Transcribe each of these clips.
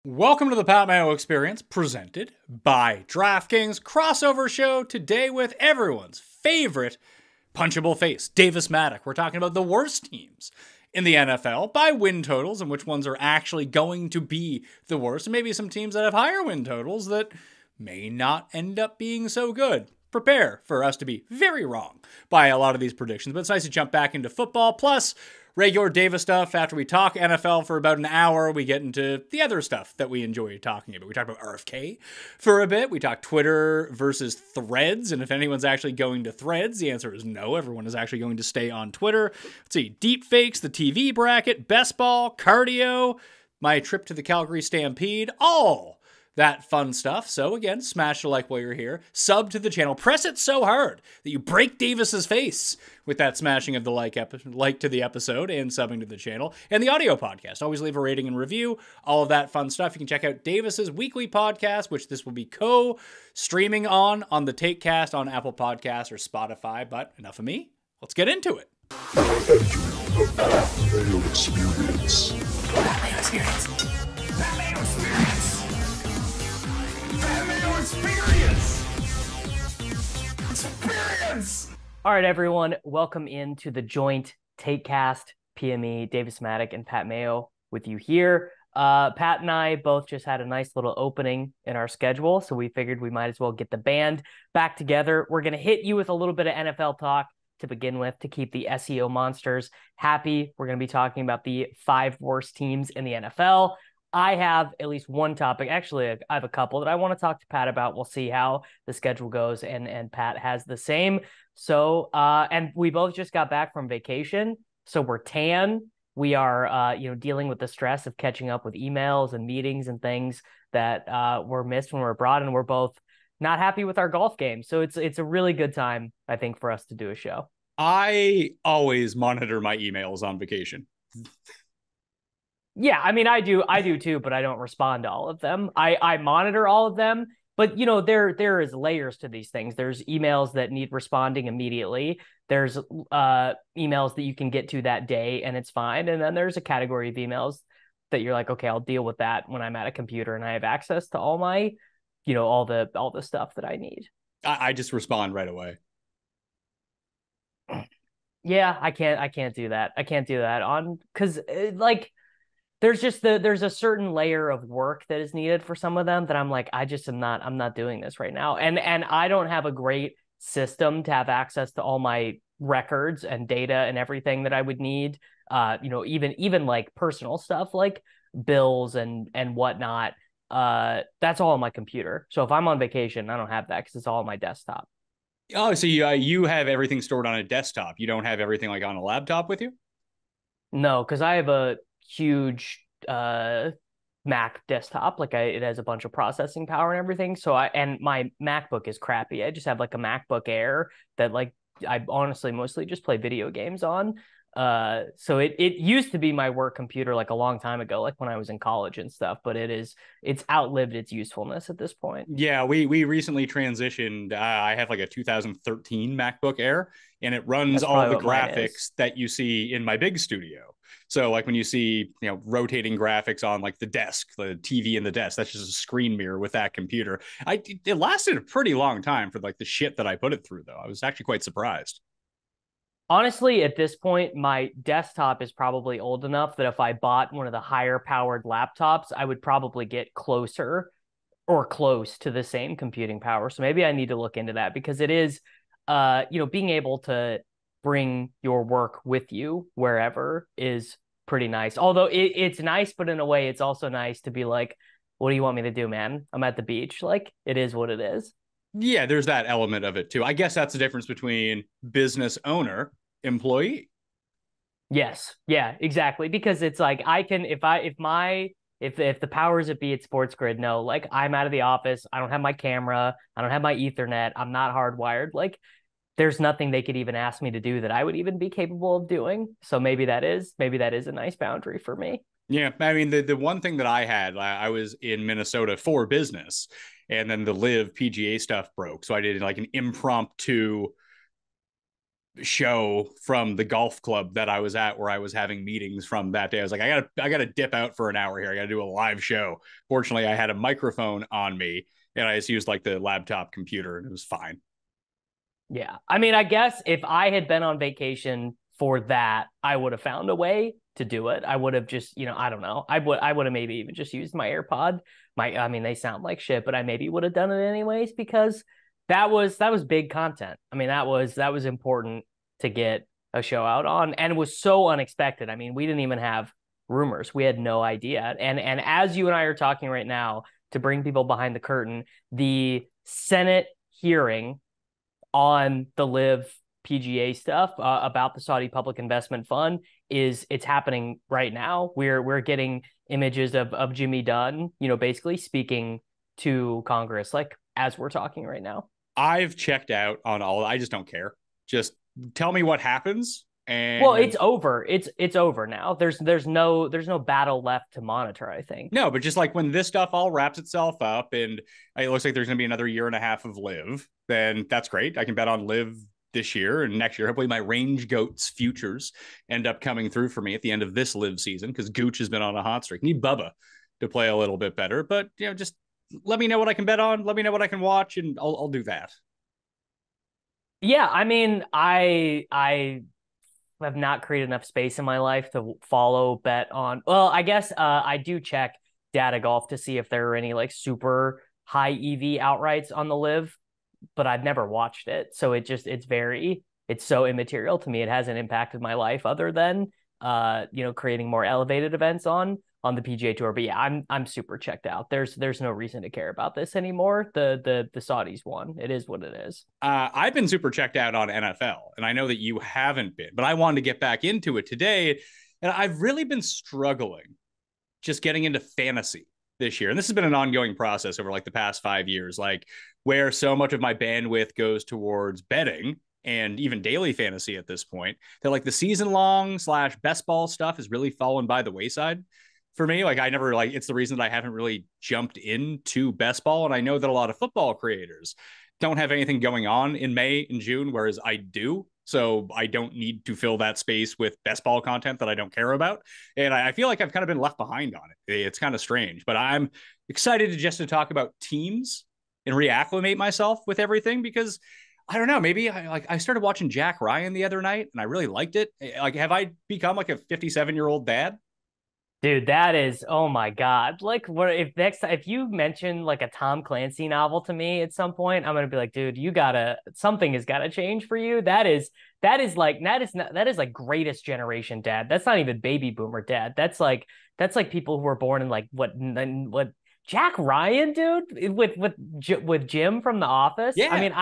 Welcome to the Pat Mayo Experience, presented by DraftKings crossover show today with everyone's favorite punchable face, Davis Maddock. We're talking about the worst teams in the NFL by win totals and which ones are actually going to be the worst, and maybe some teams that have higher win totals that may not end up being so good. Prepare for us to be very wrong by a lot of these predictions, but it's nice to jump back into football, plus regular Davis stuff. After we talk NFL for about an hour, we get into the other stuff that we enjoy talking about. We talk about RFK for a bit. We talk Twitter versus Threads, and if anyone's actually going to Threads, the answer is no. Everyone is actually going to stay on Twitter. Let's see, deep fakes, the TV bracket, best ball, cardio, my trip to the Calgary Stampede, all that fun stuff. So again, smash the like while you're here. Sub to the channel. Press it so hard that you break Davis's face with that smashing of the like to the episode and subbing to the channel. And the audio podcast. Always leave a rating and review. All of that fun stuff. You can check out Davis's weekly podcast, which this will be co-streaming on the TakeCast on Apple Podcasts or Spotify. But enough of me. Let's get into it. Mayo Experience. Mayo Experience. Mayo Experience. Mayo Experience. Experience. All right, everyone. Welcome into the joint TakeCast. PME, Davis Maddock, and Pat Mayo with you here. Pat and I both just had a nice little opening in our schedule, so we figured we might as well get the band back together. We're going to hit you with a little bit of NFL talk to begin with to keep the SEO monsters happy. We're going to be talking about the 5 worst teams in the NFL. I have at least one topic. Actually, I have a couple that I want to talk to Pat about. We'll see how the schedule goes, and Pat has the same. So, and we both just got back from vacation, so we're tan. We are, dealing with the stress of catching up with emails and meetings and things that were missed when we were abroad, and we're both not happy with our golf game. So it's a really good time, I think, for us to do a show. I always monitor my emails on vacation. Yeah, I mean, I do too, but I don't respond to all of them. I monitor all of them, but there is layers to these things. There's emails that need responding immediately. There's emails that you can get to that day and it's fine. And then there's a category of emails that you're like, okay, I'll deal with that when I'm at a computer and I have access to all my, all the stuff that I need. I just respond right away. Yeah, I can't do that. I can't do that because there's a certain layer of work that is needed for some of them that I'm like, I'm not doing this right now. And I don't have a great system to have access to all my records and data and everything that I would need. Even like personal stuff like bills and whatnot. That's all on my computer. So if I'm on vacation, I don't have that because it's all on my desktop. Oh, so you have everything stored on a desktop. You don't have everything like on a laptop with you? No, because I have a huge Mac desktop. Like it has a bunch of processing power and everything. So and my MacBook is crappy. I just have like a MacBook Air that like I honestly mostly just play video games on. So it used to be my work computer like a long time ago, like when I was in college and stuff, but it's outlived its usefulness at this point. Yeah, we recently transitioned. I have like a 2013 MacBook Air, and it runs all the graphics that you see in my big studio. So like when you see, rotating graphics on like the desk, the TV in the desk, that's just a screen mirror with that computer. It lasted a pretty long time for like the shit that I put it through, though. I was actually quite surprised. Honestly, at this point, my desktop is probably old enough that if I bought one of the higher powered laptops, I would probably get closer or close to the same computing power. So maybe I need to look into that because it is, being able to bring your work with you wherever is pretty nice. Although it's nice, but in a way, it's also nice to be like, what do you want me to do, man? I'm at the beach. Like, it is what it is. Yeah, there's that element of it too. I guess that's the difference between business owner, employee. Yes. Yeah, exactly. Because it's like I can if the powers that be at Sports Grid know, like I'm out of the office, I don't have my camera, I don't have my Ethernet, I'm not hardwired, like there's nothing they could even ask me to do that I would even be capable of doing. So maybe that is a nice boundary for me. Yeah, I mean, the one thing that I had, I was in Minnesota for business, and then the Live PGA stuff broke. So I did like an impromptu show from the golf club that I was at where I was having meetings from that day. I was like, I gotta dip out for an hour here. I gotta do a live show. Fortunately, I had a microphone on me and I just used like the laptop computer and it was fine. Yeah. I mean, I guess if I had been on vacation for that, I would have found a way to do it. I would have just, I don't know. I would have maybe even just used my AirPod. I mean, they sound like shit, but I maybe would have done it anyways because that was big content. I mean, that was important to get a show out on, and it was so unexpected. I mean, we didn't even have rumors. We had no idea. And as you and I are talking right now, to bring people behind the curtain, the Senate hearing on the Live PGA stuff about the Saudi Public Investment Fund it's happening right now. We're getting images of Jimmy Dunn, basically speaking to Congress, like as we're talking right now. I've checked out on all. I just don't care. Just tell me what happens. And well, it's over. It's over now. There's no battle left to monitor, I think. No, but just like when this stuff all wraps itself up and it looks like there's going to be another year and a half of Live, then that's great. I can bet on Live this year and next year. Hopefully my Range Goats futures end up coming through for me at the end of this Live season because Gooch has been on a hot streak. Need Bubba to play a little bit better, but just let me know what I can bet on. Let me know what I can watch, and I'll do that. Yeah, I mean, I have not created enough space in my life to follow bet on. Well, I guess I do check Data Golf to see if there are any like super high EV outrights on the Live, but I've never watched it. So it's so immaterial to me. It hasn't impacted my life other than creating more elevated events on the PGA Tour. But yeah, I'm super checked out. There's no reason to care about this anymore. The Saudis won. It is what it is. I've been super checked out on NFL, and I know that you haven't been, but I wanted to get back into it today. And I've really been struggling just getting into fantasy this year. And this has been an ongoing process over like the past 5 years, like where so much of my bandwidth goes towards betting and even daily fantasy at this point, that like the season long / best ball stuff has really fallen by the wayside for me. Like it's the reason that I haven't really jumped into best ball. And I know that a lot of football creators don't have anything going on in May and June, whereas I do. So I don't need to fill that space with best ball content that I don't care about. And I feel like I've kind of been left behind on it. It's kind of strange, but I'm excited to talk about teams and reacclimate myself with everything because I don't know, maybe I started watching Jack Ryan the other night and I really liked it. Like, have I become like a 57-year-old dad? Dude, that is, oh my God. Like, what if you mention like a Tom Clancy novel to me at some point, I'm gonna be like, dude, something has gotta change for you. That is like greatest generation dad. That's not even baby boomer dad. That's like people who were born in like what Jack Ryan, dude, with Jim from The Office. Yeah. I mean,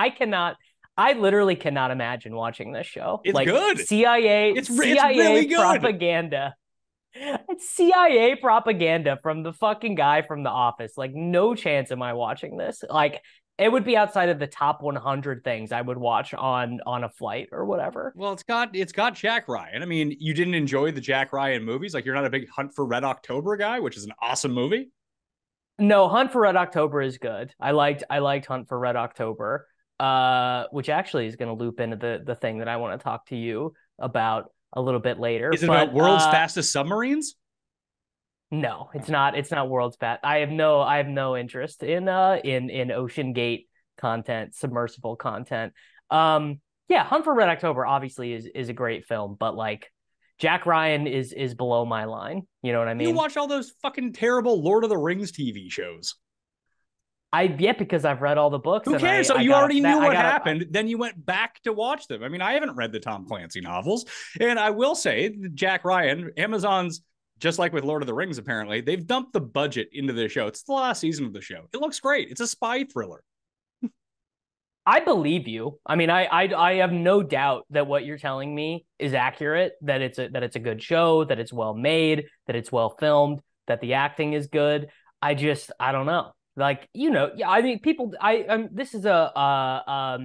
I literally cannot imagine watching this show. It's like good. It's really good. Propaganda. It's CIA propaganda from the fucking guy from The Office. Like, no chance am I watching this. Like, it would be outside of the top 100 things I would watch on a flight or whatever. Well, it's got Jack Ryan. I mean, you didn't enjoy the Jack Ryan movies. Like, you're not a big Hunt for Red October guy, which is an awesome movie. No, Hunt for Red October is good. I liked Hunt for Red October, which actually is going to loop into the thing that I want to talk to you about a little bit later. Is it about world's fastest submarines? No, it's not. It's not world's fast. I have no interest in Ocean Gate content, submersible content. Yeah, Hunt for Red October obviously is a great film, but like Jack Ryan is below my line. You know what I mean? You watch all those fucking terrible Lord of the Rings TV shows. Because I've read all the books. Who cares? So you already knew what happened. Then you went back to watch them. I mean, I haven't read the Tom Clancy novels. And I will say, Jack Ryan, Amazon's, just like with Lord of the Rings, apparently, they've dumped the budget into the show. It's the last season of the show. It looks great. It's a spy thriller. I believe you. I mean, I have no doubt that what you're telling me is accurate, that it's a good show, that it's well made, that it's well filmed, that the acting is good. I don't know. Like, yeah, I mean, this is a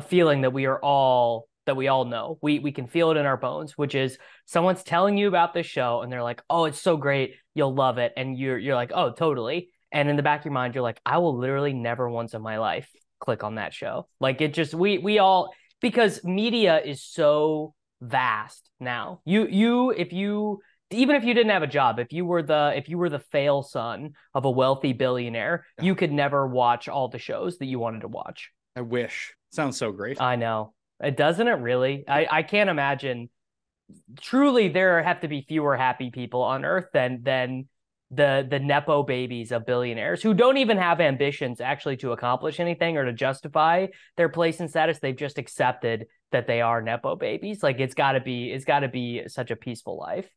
feeling that we all know. We can feel it in our bones, which is someone's telling you about this show and they're like, "Oh, it's so great. You'll love it." And you're like, "Oh, totally." And in the back of your mind, you're like, "I will literally never once in my life click on that show." Like, it just we all, because media is so vast now. Even if you didn't have a job, if you were the fail son of a wealthy billionaire, you could never watch all the shows that you wanted to watch. I wish. Sounds so great. I know. It doesn't it really? I can't imagine. Truly, there have to be fewer happy people on earth than the nepo babies of billionaires who don't even have ambitions actually to accomplish anything or to justify their place in status. They've just accepted that they are nepo babies. Like it's got to be such a peaceful life.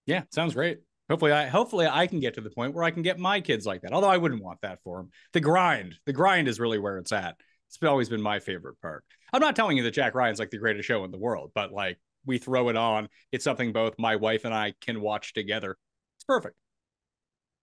Yeah, sounds great. Hopefully I can get to the point where I can get my kids like that. Although I wouldn't want that for them. The grind is really where it's at. It's always been my favorite part. I'm not telling you that Jack Ryan's like the greatest show in the world, but like we throw it on. It's something both my wife and I can watch together. It's perfect.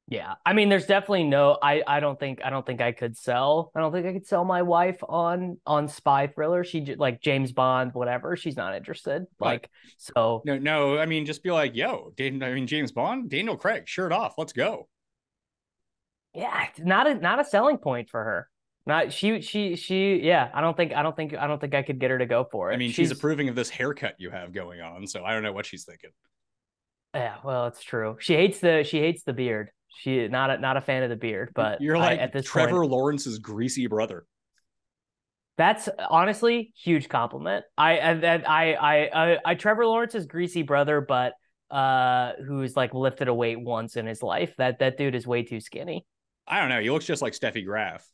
Yeah. I mean, there's definitely I don't think I could sell my wife on spy thriller. She like James Bond, whatever. She's not interested. Like, so no. I mean, just be like, yo, James Bond, Daniel Craig, shirt off. Let's go. Yeah. It's not a selling point for her. Not she. Yeah. I don't think I could get her to go for it. I mean, she's approving of this haircut you have going on. So I don't know what she's thinking. Yeah. Well, it's true. She hates the beard. She not a fan of the beard, but you're like at this Trevor point, Lawrence's greasy brother. That's honestly huge compliment. I Trevor Lawrence's greasy brother, but who's like lifted a weight once in his life. That dude is way too skinny. I don't know. He looks just like Steffi Graf.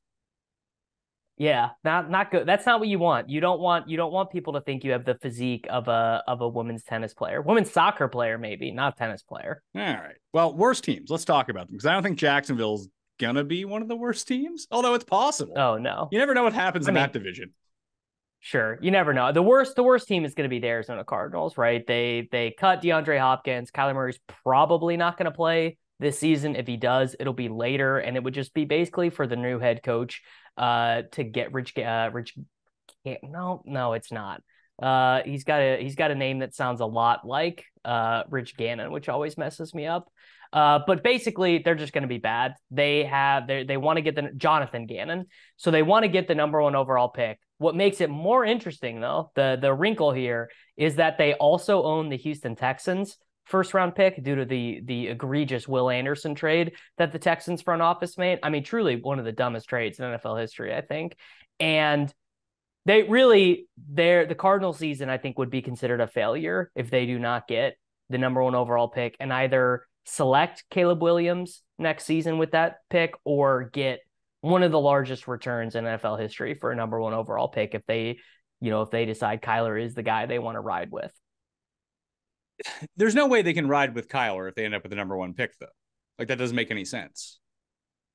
Yeah, not good. That's not what you want. You don't want people to think you have the physique of a women's tennis player, women's soccer player, maybe, not tennis player. All right. Well, worst teams. Let's talk about them because I don't think Jacksonville's gonna be one of the worst teams. Although it's possible. Oh no, you never know what happens in that division. Sure, you never know. The worst team is going to be the Arizona Cardinals, right? They cut DeAndre Hopkins. Kyler Murray's probably not going to play this season. If he does, it'll be later, and it would just be basically for the new head coach to get Rich. No, it's not. He's got a name that sounds a lot like Rich Gannon, which always messes me up. But basically, they're just going to be bad. They want to get the Jonathan Gannon, so they want to get the number 1 overall pick. What makes it more interesting, though, the wrinkle here is that they also own the Houston Texans first round pick due to the egregious Will Anderson trade that the Texans front office made. I mean, truly one of the dumbest trades in NFL history, I think. And the Cardinal season, I think, would be considered a failure if they do not get the number 1 overall pick and either select Caleb Williams next season with that pick or get one of the largest returns in NFL history for a number 1 overall pick if they decide Kyler is the guy they want to ride with. There's no way they can ride with Kyler if they end up with the number 1 pick, though. Like, that doesn't make any sense.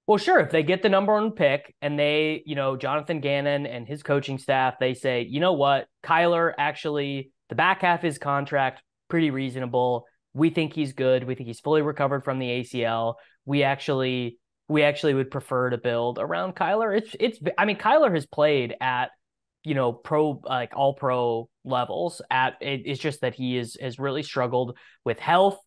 Well, sure. If they get the number 1 pick and they, Jonathan Gannon and his coaching staff, they say, you know what, Kyler, actually, the back half of his contract, pretty reasonable. We think he's good. We think he's fully recovered from the ACL. We actually would prefer to build around Kyler. Kyler has played at, pro, like all pro levels it's just that he has really struggled with health.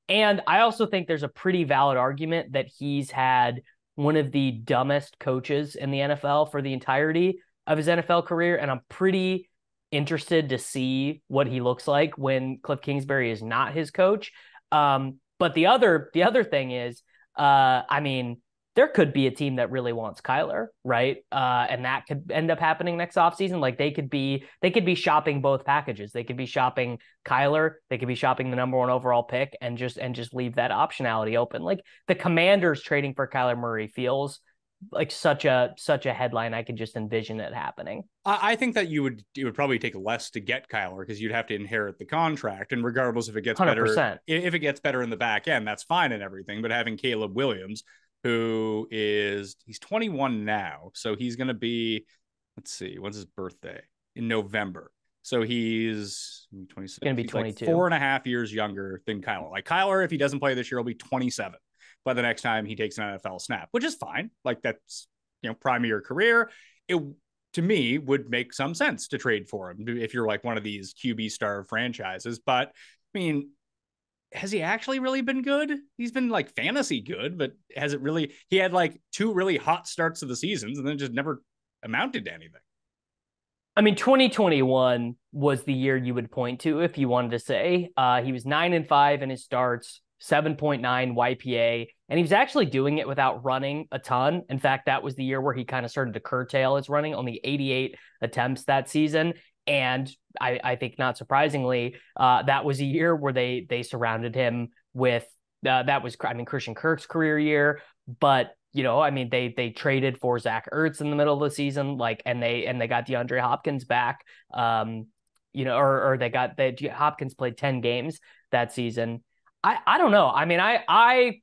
And I also think there's a pretty valid argument that he's had one of the dumbest coaches in the NFL for the entirety of his NFL career. And I'm pretty interested to see what he looks like when Cliff Kingsbury is not his coach. But the other thing is, there could be a team that really wants Kyler, right? And that could end up happening next offseason. Like they could be shopping both packages. They could be shopping Kyler, they could be shopping the number 1 overall pick and just leave that optionality open. Like the Commanders trading for Kyler Murray feels like such a headline. I could just envision it happening. I think that it would probably take less to get Kyler because you'd have to inherit the contract, and regardless if it gets 100%. better, if it gets better in the back end, that's fine and everything. But having Caleb Williams, he's 21 now, so he's going to be, let's see, when's his birthday? In November. So he's 26. Going to be 22. Like 4.5 years younger than Kyler. Like Kyler, if he doesn't play this year, he'll be 27 by the next time he takes an NFL snap, which is fine. Like that's, prime of your career. It, to me, would make some sense to trade for him if you're like one of these QB star franchises. But I mean, has he actually really been good? He's been like fantasy good, but has it really? He had like 2 really hot starts of the seasons and then just never amounted to anything. I mean, 2021 was the year you would point to if you wanted to say. He was 9-5 in his starts, 7.9 YPA, and he was actually doing it without running a ton. In fact, that was the year where he kind of started to curtail his running, only 88 attempts that season. And I think not surprisingly, that was a year where they surrounded him with that was, I mean, Christian Kirk's career year, but I mean, they traded for Zach Ertz in the middle of the season, and they got DeAndre Hopkins back. Or Hopkins played 10 games that season. I don't know. I mean, I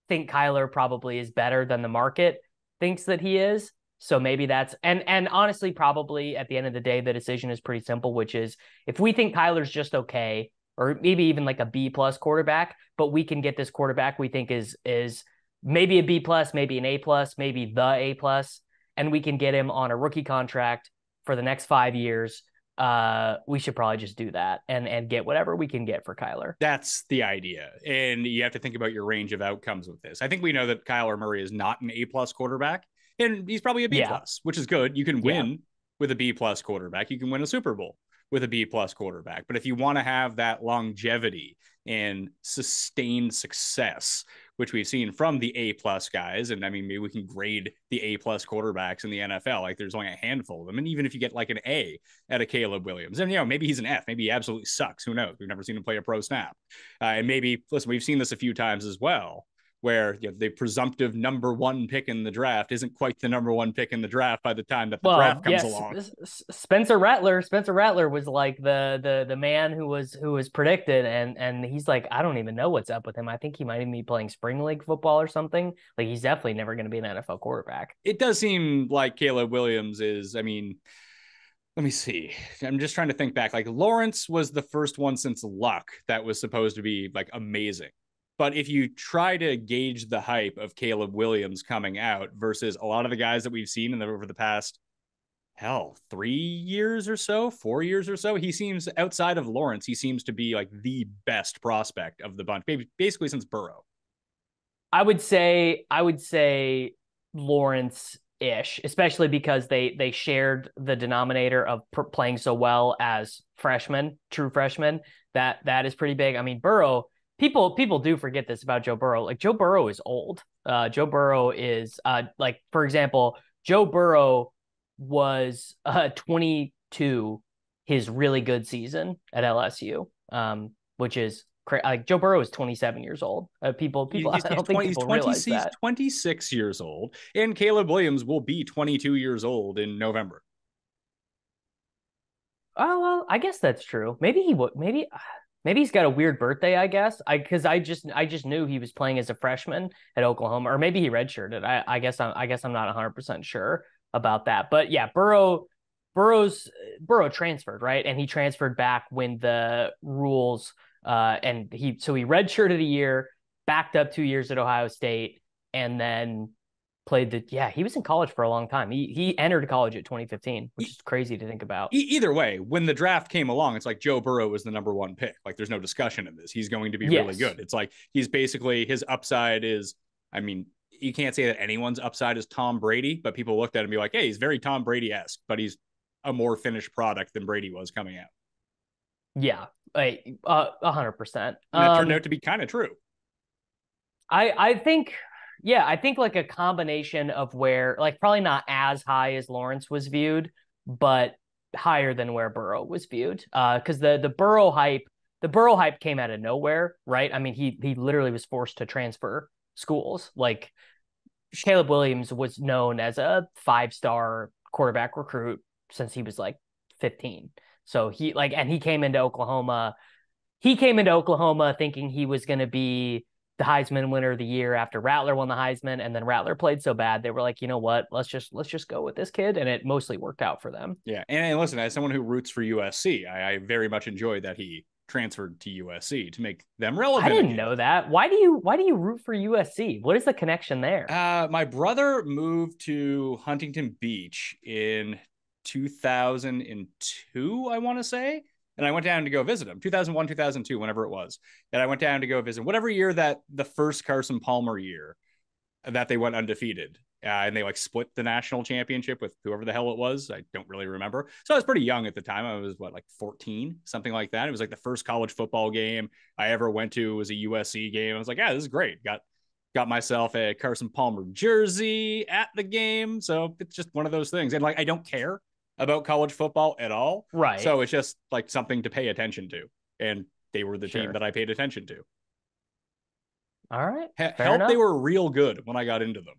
think Kyler probably is better than the market thinks that he is. So maybe that's and honestly, probably at the end of the day, the decision is pretty simple, which is if we think Kyler's just okay, or maybe even like a B+ quarterback, but we can get this quarterback we think is maybe a B+, maybe an A+, maybe the A+, and we can get him on a rookie contract for the next 5 years. We should probably just do that and get whatever we can get for Kyler. That's the idea. And you have to think about your range of outcomes with this. I think we know that Kyler Murray is not an A+ quarterback, and he's probably a B+, which is good. You can win with a B+ quarterback. You can win a Super Bowl with a B+ quarterback. But if you want to have that longevity and sustained success, which we've seen from the A+ guys, and I mean, maybe we can grade the A+ quarterbacks in the NFL. Like there's only a handful of them. And even if you get like an A at a Caleb Williams, and maybe he's an F, maybe he absolutely sucks. Who knows? We've never seen him play a pro snap. And maybe, listen, we've seen this a few times as well, where the presumptive number 1 pick in the draft isn't quite the number 1 pick in the draft by the time that the draft comes along. Spencer Rattler was like the man who was predicted, and he's like, I don't even know what's up with him. I think he might even be playing spring league football or something. Like he's definitely never going to be an NFL quarterback. It does seem like Caleb Williams is, I mean, let me see. I'm just trying to think back. Like Lawrence was the first one since Luck that was supposed to be like amazing. But if you try to gauge the hype of Caleb Williams coming out versus a lot of the guys that we've seen over the past, 3 years or so, 4 years or so, he seems, outside of Lawrence, he seems to be like the best prospect of the bunch, basically since Burrow. I would say Lawrence-ish, especially because they shared the denominator of playing so well as freshmen, true freshmen. That is pretty big. I mean, Burrow. People do forget this about Joe Burrow. Like Joe Burrow is old. Joe Burrow is like, for example, Joe Burrow was 22 his really good season at LSU, which is like Joe Burrow is 27 years old. People I don't think people realize that. He's 26 years old, and Caleb Williams will be 22 years old in November. Oh, well, I guess that's true. Maybe he would. Maybe he's got a weird birthday, I guess. Because I just knew he was playing as a freshman at Oklahoma, or maybe he redshirted. I guess I'm not 100% sure about that. But yeah, Burrow transferred, right? And he transferred back when the rules and he redshirted a year, backed up 2 years at Ohio State, and then he was in college for a long time. He entered college at 2015, which is crazy to think about. Either way, when the draft came along, it's like Joe Burrow was the number 1 pick. Like there's no discussion in this. He's going to be really good. It's like he's basically, his upside is, I mean, you can't say that anyone's upside is Tom Brady, but people looked at him and be like, hey, he's very Tom Brady-esque, but he's a more finished product than Brady was coming out. Yeah, 100%. And that turned out to be kind of true. I think like a combination of where, like, probably not as high as Lawrence was viewed, but higher than where Burrow was viewed. Because the Burrow hype came out of nowhere, right? I mean, he literally was forced to transfer schools. Like Caleb Williams was known as a 5-star quarterback recruit since he was like 15. So he came into Oklahoma. He came into Oklahoma thinking he was going to be the Heisman winner of the year after Rattler won the Heisman, and then Rattler played so bad they were like, you know what, let's just go with this kid, and it mostly worked out for them. Yeah, and listen, as someone who roots for USC, I very much enjoyed that he transferred to USC to make them relevant. I didn't know that. Why do you root for USC? What is the connection there? My brother moved to Huntington Beach in 2002, I want to say. And I went down to go visit him, 2001, 2002, whenever it was. And I went down to go visit whatever year that the first Carson Palmer year that they went undefeated. And they like split the national championship with whoever the hell it was. I don't really remember. So I was pretty young at the time. I was like 14, something like that. It was like the first college football game I ever went to. It was a USC game. I was like, yeah, this is great. Got myself a Carson Palmer jersey at the game. So it's just one of those things. And like, I don't care about college football at all. Right. So it's just like something to pay attention to. And they were the team that I paid attention to. All right. They were real good when I got into them.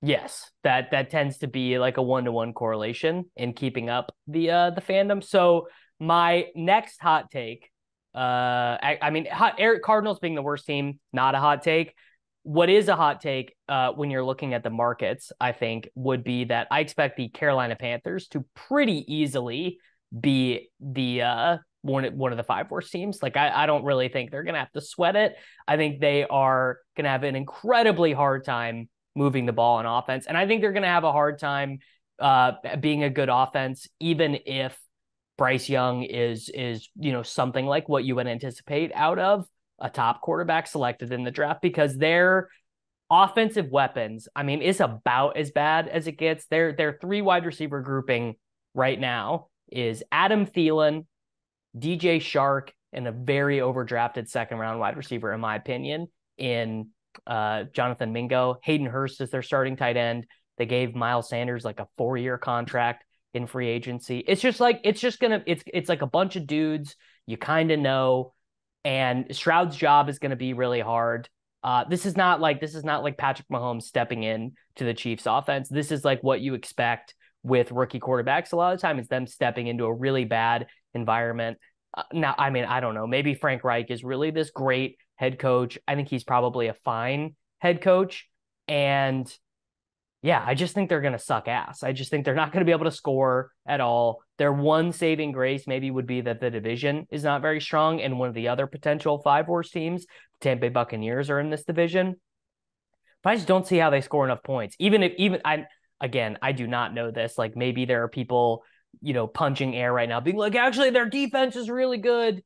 Yes, that tends to be like a 1-to-1 correlation in keeping up the fandom. So my next hot take, Cardinals being the worst team, not a hot take. What is a hot take when you're looking at the markets, I think, would be that I expect the Carolina Panthers to pretty easily be the one of the 5 worst teams. Like I don't really think they're gonna have to sweat it. I think they are gonna have an incredibly hard time moving the ball on offense. And I think they're going to have a hard time being a good offense, even if Bryce Young is something like what you would anticipate out of a top quarterback selected in the draft, because their offensive weapons, is about as bad as it gets. Their 3 wide receiver grouping right now is Adam Thielen, DJ Shark, and a very overdrafted second round wide receiver, in my opinion, in Jonathan Mingo. Hayden Hurst is their starting tight end. They gave Miles Sanders like a 4-year contract in free agency. It's like a bunch of dudes you kind of know, and Stroud's job is going to be really hard. This is not like Patrick Mahomes stepping in to the Chiefs offense. This is like what you expect with rookie quarterbacks. A lot of the time it's them stepping into a really bad environment. Now, I don't know. Maybe Frank Reich is really this great head coach. I think he's probably a fine head coach. And yeah, I just think they're going to suck ass. I just think they're not going to be able to score at all. Their one saving grace maybe would be that the division is not very strong. And one of the other potential 5 worst teams, the Tampa Bay Buccaneers, are in this division. But I just don't see how they score enough points. I do not know this. Like maybe there are people, punching air right now being like, actually their defense is really good.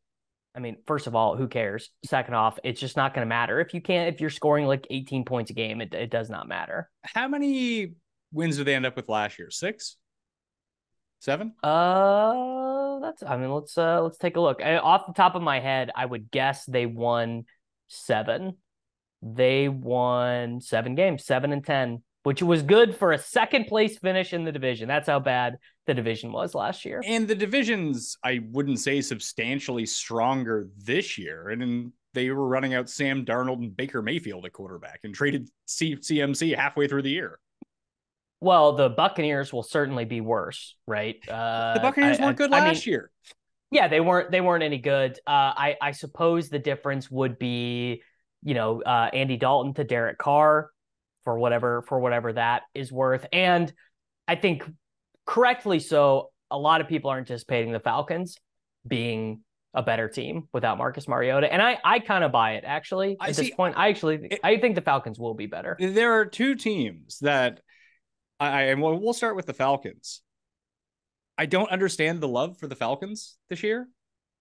First of all, who cares? Second off, it's just not going to matter. If you're scoring like 18 points a game, it does not matter. How many wins did they end up with last year? 6? 7? Let's take a look. Off the top of my head, I would guess they won 7. They won 7 games, 7-10, which was good for a second place finish in the division. That's how bad the division was last year. And the division's, I wouldn't say substantially stronger this year. And they were running out Sam Darnold and Baker Mayfield at quarterback and traded CMC halfway through the year. Well, the Buccaneers will certainly be worse, right? The Buccaneers weren't good last year. Yeah, they weren't any good. I suppose the difference would be, Andy Dalton to Derek Carr for whatever that is worth. And I think correctly so, a lot of people are anticipating the Falcons being a better team without Marcus Mariota. And I kind of buy it, actually. At this point, I think the Falcons will be better. There are 2 teams that we'll start with the Falcons. I don't understand the love for the Falcons this year.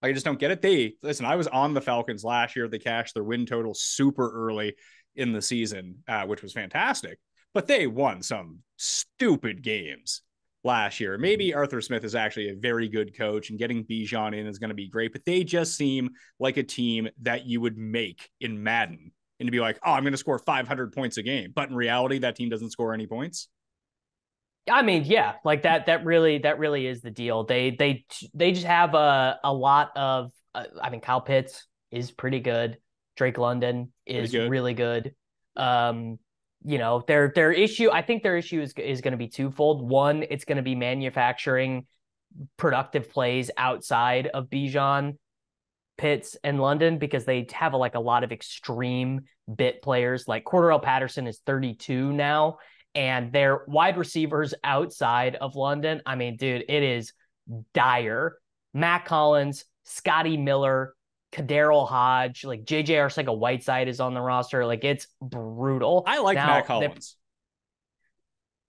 I just don't get it. I was on the Falcons last year. They cashed their win total super early in the season, which was fantastic. But they won some stupid games last year. Maybe Arthur Smith is actually a very good coach and getting Bijan in is going to be great, but they just seem like a team that you would make in Madden and to be like, oh, I'm going to score 500 points a game. But in reality, that team doesn't score any points. Yeah, like that really is the deal. They just have a lot of, Kyle Pitts is pretty good. Drake London is really good. Their issue is going to be twofold. One, it's going to be manufacturing productive plays outside of Bijan, Pitts, and London, because they have a lot of extreme bit players. Like Cordarrelle Patterson is 32 now, and their wide receivers outside of London, dude, it is dire. Matt Collins, Scotty Miller, Kaderil Hodge, like JJ Arcega-Whiteside is on the roster. Like, it's brutal. I like Matt Collins.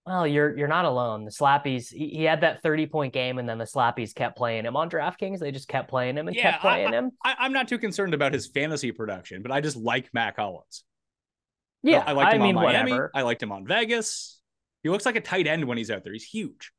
Well, you're not alone. The Slappies, he had that 30-point game, and then the Slappies kept playing him on DraftKings. They just kept playing him and kept playing him. I'm not too concerned about his fantasy production, but I just like Matt Collins. Yeah, I liked I him on mean, Miami. whatever. I liked him on Vegas. He looks like a tight end when he's out there. He's huge.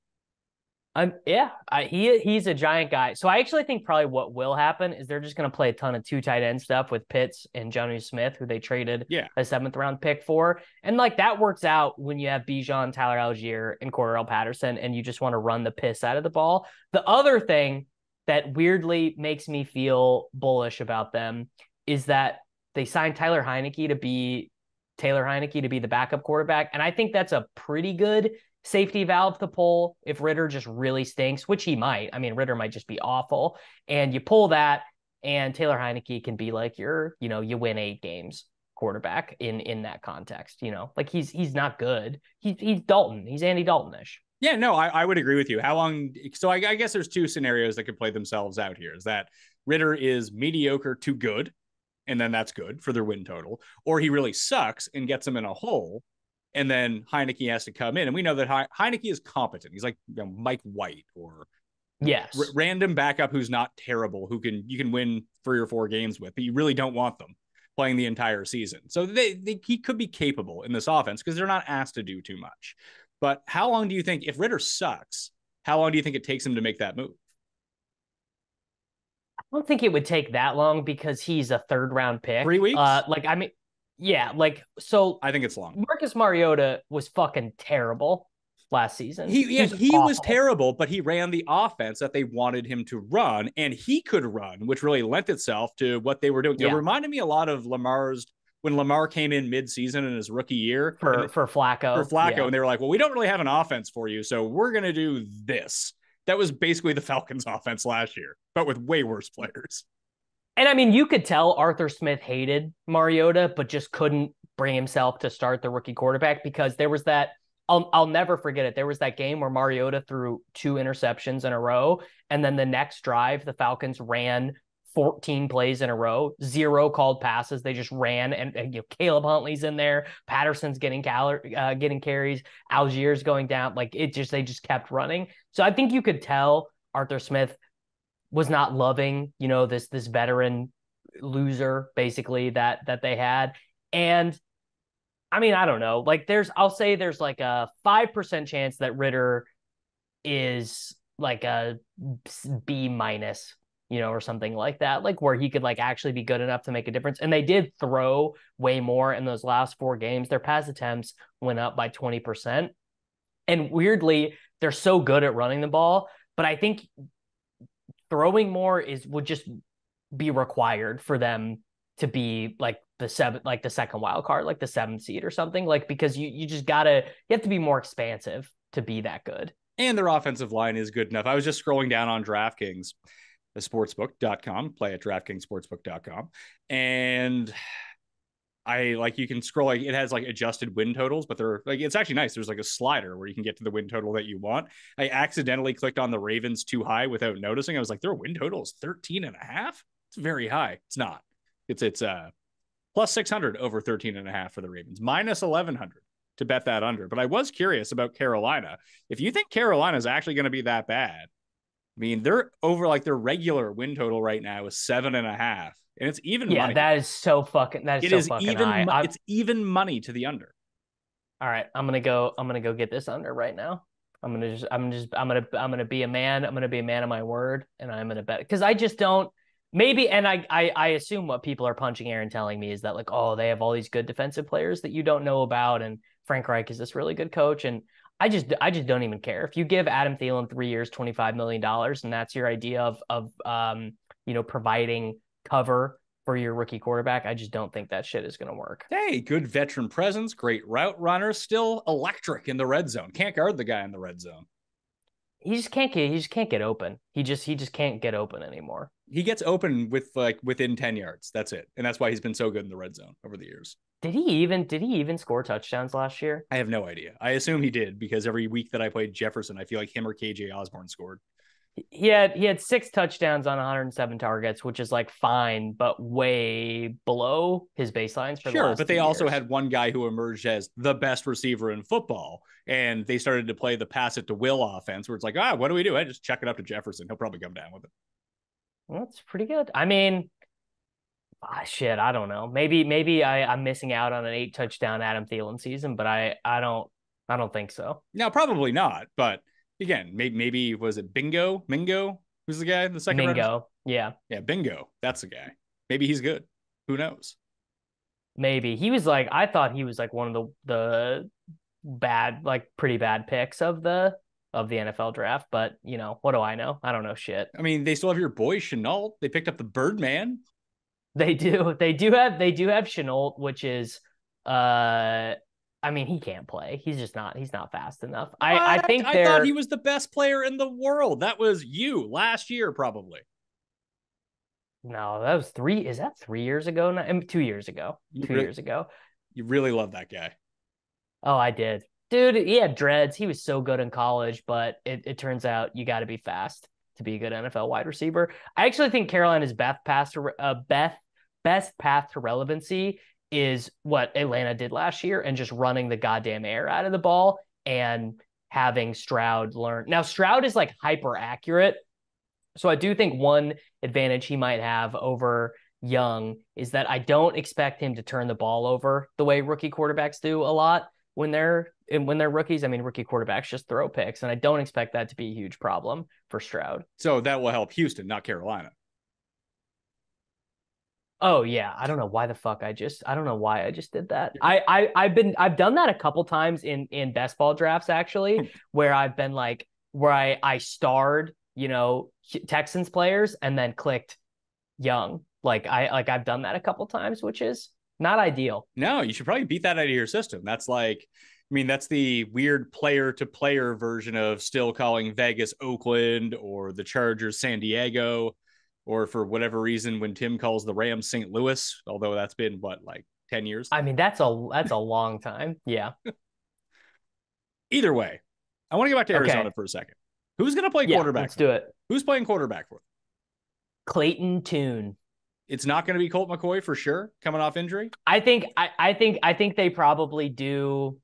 He's a giant guy. So I actually think probably what will happen is they're just going to play a ton of two tight end stuff with Pitts and Johnny Smith, who they traded Yeah. a 7th-round pick for, and like that works out when you have Bijan, Tyler Algier, and Cordell Patterson, and you just want to run the piss out of the ball. The other thing that weirdly makes me feel bullish about them is that they signed Taylor Heineke to be the backup quarterback, and I think that's a pretty good safety valve to pull if Ritter just really stinks, which he might. I mean, Ritter might just be awful. And you pull that, and Taylor Heineke can be like you win 8 games quarterback in that context. Like he's not good. He's Dalton. He's Andy Dalton-ish. Yeah, no, I would agree with you. How long? So I guess there's 2 scenarios that could play themselves out here. Is that Ritter is mediocre to good, and then that's good for their win total, or he really sucks and gets them in a hole, and then Heineke has to come in. And we know that Heineke is competent. He's like Mike White or yes, random backup who's not terrible, who you can win 3 or 4 games with, but you really don't want them playing the entire season. So he could be capable in this offense because they're not asked to do too much. But how long do you think, if Ritter sucks, how long do you think it takes him to make that move? I don't think it would take that long because he's a 3rd-round pick. 3 weeks? So I think it's long. Marcus Mariota was fucking terrible last season. He was terrible, but he ran the offense that they wanted him to run, and he could run, which really lent itself to what they were doing. Yeah. It reminded me a lot of when Lamar came in mid-season in his rookie year for Flacco. Yeah. And they were like, well, we don't really have an offense for you, so we're going to do this. That was basically the Falcons' offense last year, but with way worse players. And I mean, you could tell Arthur Smith hated Mariota, but just couldn't bring himself to start the rookie quarterback because there was that. I'll never forget it. There was that game where Mariota threw 2 interceptions in a row, and then the next drive, the Falcons ran 14 plays in a row, 0 called passes. They just ran, and Caleb Huntley's in there, Patterson's getting carries, Algier's going down. Like they just kept running. So I think you could tell Arthur Smith was not loving, this veteran loser basically that they had. And I mean, I don't know. Like I'll say there's like a 5% chance that Ritter is like a B-, or something like that, like where he could like actually be good enough to make a difference. And they did throw way more in those last 4 games. Their pass attempts went up by 20%. And weirdly, they're so good at running the ball, but I think throwing more would just be required for them to be like the 2nd wild card, like the 7th seed or something, like, because you have to be more expansive to be that good. And their offensive line is good enough. I was just scrolling down on DraftKings, the sportsbook.com, play at DraftKingsSportsbook.com. And you can scroll, like it has like adjusted win totals, but they're like, it's actually nice. There's like a slider where you can get to the win total that you want. I accidentally clicked on the Ravens too high without noticing. I was like, their win total is 13.5. It's very high. It's not. It's plus 600 over 13.5 for the Ravens, minus 1100 to bet that under. But I was curious about Carolina. If you think Carolina is actually going to be that bad, I mean, they're over like their regular win total right now is 7.5. And it's even money. That is so fucking high. It's even money to the under. All right, I'm gonna go get this under right now. I'm gonna be a man. I'm gonna be a man of my word, and I'm gonna bet because I just don't. Maybe, and I assume what people are punching air and telling me is that like, oh, they have all these good defensive players that you don't know about, and Frank Reich is this really good coach, and I just don't even care. If you give Adam Thielen 3 years, $25 million, and that's your idea of providing cover for your rookie quarterback, I just don't think that shit is going to work. Hey, good veteran presence, great route runner, still electric in the red zone. Can't guard the guy in the red zone. He just can't get open. He just can't get open anymore. He gets open with like within 10 yards. That's it. And that's why he's been so good in the red zone over the years. Did he even score touchdowns last year? I have no idea. I assume he did because every week that I played Jefferson, I feel like him or KJ Osborne scored. He had 6 touchdowns on 107 targets, which is like fine, but way below his baselines for the last but they also had one guy who emerged as the best receiver in football, and they started to play the pass it to Will offense, where it's like, what do we do? I just check it up to Jefferson. He'll probably come down with it. Well, that's pretty good. I mean, Shit, I don't know. Maybe I'm missing out on an 8 touchdown Adam Thielen season, but I don't think so. No, probably not. But again, maybe was it Mingo? Who's the guy? The second round? Mingo, yeah, Yeah, Bingo. That's the guy. Maybe he's good. Who knows? maybe he was like I thought he was like one of the bad, like pretty bad picks of the NFL draft, but what do I know? I don't know shit. I mean, they still have your boy Chenault. They picked up the Birdman. They do. They do have Chenault, which is I mean, he can't play. He's not fast enough. I think I thought he was the best player in the world. That was you last year, probably. No, that was three. Is that 3 years ago? 2 years ago. 2 years ago. You really love that guy. Oh, I did. Dude, he had dreads. He was so good in college, but it turns out you got to be fast to be a good NFL wide receiver. I actually think Carolina's best path to relevancy is what Atlanta did last year and just running the goddamn air out of the ball and having Stroud learn. Now, Stroud is like hyper accurate. So I do think one advantage he might have over Young is that I don't expect him to turn the ball over the way rookie quarterbacks do a lot when they're rookies. I mean, rookie quarterbacks just throw picks, and I don't expect that to be a huge problem for Stroud. So that will help Houston, not Carolina. Oh yeah, I don't know why I just did that. I've done that a couple times in best ball drafts actually, where I've been like where I starred, Texans players and then clicked Young. I've done that a couple times, which is not ideal. No, you should probably beat that out of your system. That's that's the weird player to player version of still calling Vegas Oakland or the Chargers San Diego, or for whatever reason when Tim calls the Rams St. Louis, although that's been 10 years. I mean, that's a long time. Yeah. Either way, I want to get back to Arizona for a second. Who's going to play quarterback? Let's do it. Who's playing quarterback for them? Clayton Tune. It's not going to be Colt McCoy for sure, coming off injury. I think they probably do.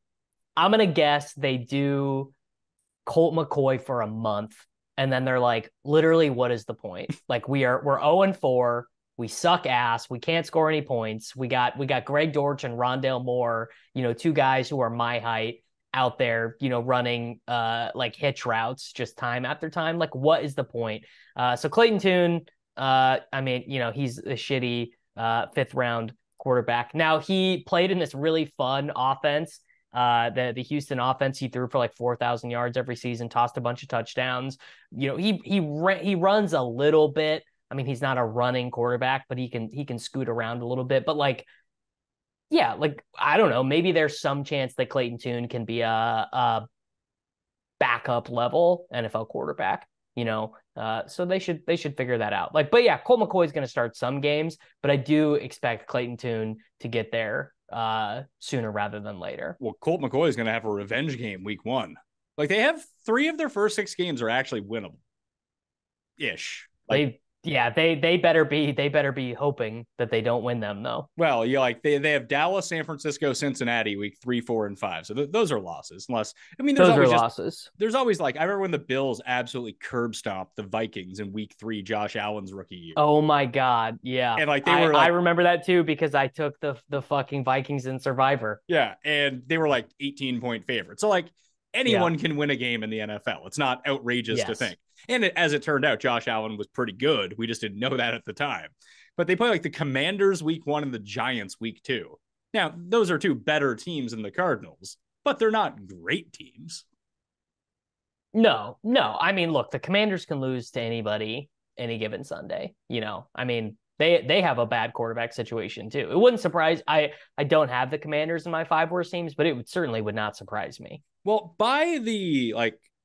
I'm gonna guess they do Colt McCoy for a month, and then they're like, literally, what is the point? Like we're 0-4. We suck ass. We can't score any points. We got Greg Dortch and Rondale Moore, two guys who are my height out there, running like hitch routes just time after time. Like, what is the point? So Clayton Tune. I mean, he's a shitty 5th round quarterback. Now he played in this really fun offense. The Houston offense, he threw for like 4,000 yards every season, tossed a bunch of touchdowns. He runs a little bit. I mean, he's not a running quarterback, but he can scoot around a little bit. But I don't know. Maybe there's some chance that Clayton Tune can be a backup level NFL quarterback. So they should figure that out. But yeah, Colt McCoy is going to start some games, but I do expect Clayton Tune to get there sooner rather than later. Well, Colt McCoy is going to have a revenge game week 1. They have 3 of their first 6 games are actually winnable ish. They better be hoping that they don't win them though. Well, they have Dallas, San Francisco, Cincinnati week 3, 4, and 5. So those are losses. Unless losses. There's always I remember when the Bills absolutely curb stomped the Vikings in week 3, Josh Allen's rookie year. Oh my God, yeah. And I remember that too because I took the fucking Vikings in Survivor. Yeah, and they were 18-point favorites. So anyone can win a game in the NFL. It's not outrageous to think. And as it turned out, Josh Allen was pretty good. We just didn't know that at the time. But they play the Commanders week 1 and the Giants week 2. Now, those are 2 better teams than the Cardinals, but they're not great teams. No. I mean, look, the Commanders can lose to anybody any given Sunday. I mean, they have a bad quarterback situation too. It wouldn't surprise. I don't have the Commanders in my 5 worst teams, but it certainly would not surprise me. Well, by the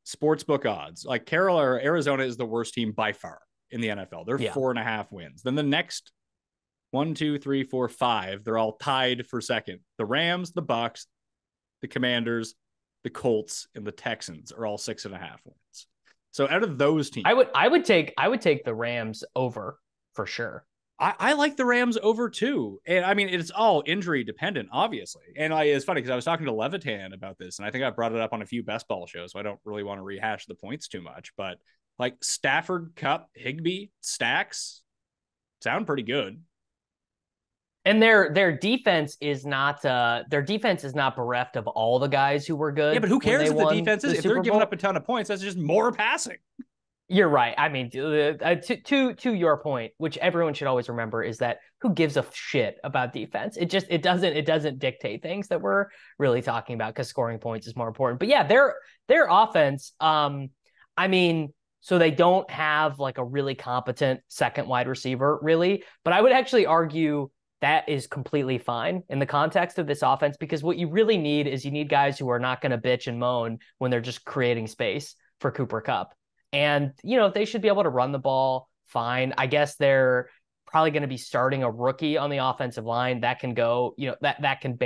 sportsbook odds, Arizona is the worst team by far in the NFL. They're 4.5 wins. Then the next 1, 2, 3, 4, 5, they're all tied for second. The Rams, the Bucks, the Commanders, the Colts, and the Texans are all 6.5 wins. So out of those teams, I would take the Rams over for sure. I like the Rams over too. And I mean, it's all injury dependent, obviously. And it's funny because I was talking to Levitan about this, and I think I brought it up on a few best ball shows, so I don't really want to rehash the points too much. But Stafford, Kupp, Higbee, Stacks sound pretty good. And their defense is not bereft of all the guys who were good. Yeah, but who cares if the defense is? If they're giving up a a ton of points, that's just more passing. You're right. I mean, to your point, which everyone should always remember, is that who gives a shit about defense? It doesn't dictate things that we're really talking about, because scoring points is more important. But yeah, their offense. I mean, so they don't have like a really competent second wide receiver, really. But I would actually argue that is completely fine in the context of this offense, because what you really need is you need guys who are not going to bitch and moan when they're just creating space for Cooper Kupp. And, they should be able to run the ball fine. I guess they're probably going to be starting a rookie on the offensive line. That can go, that can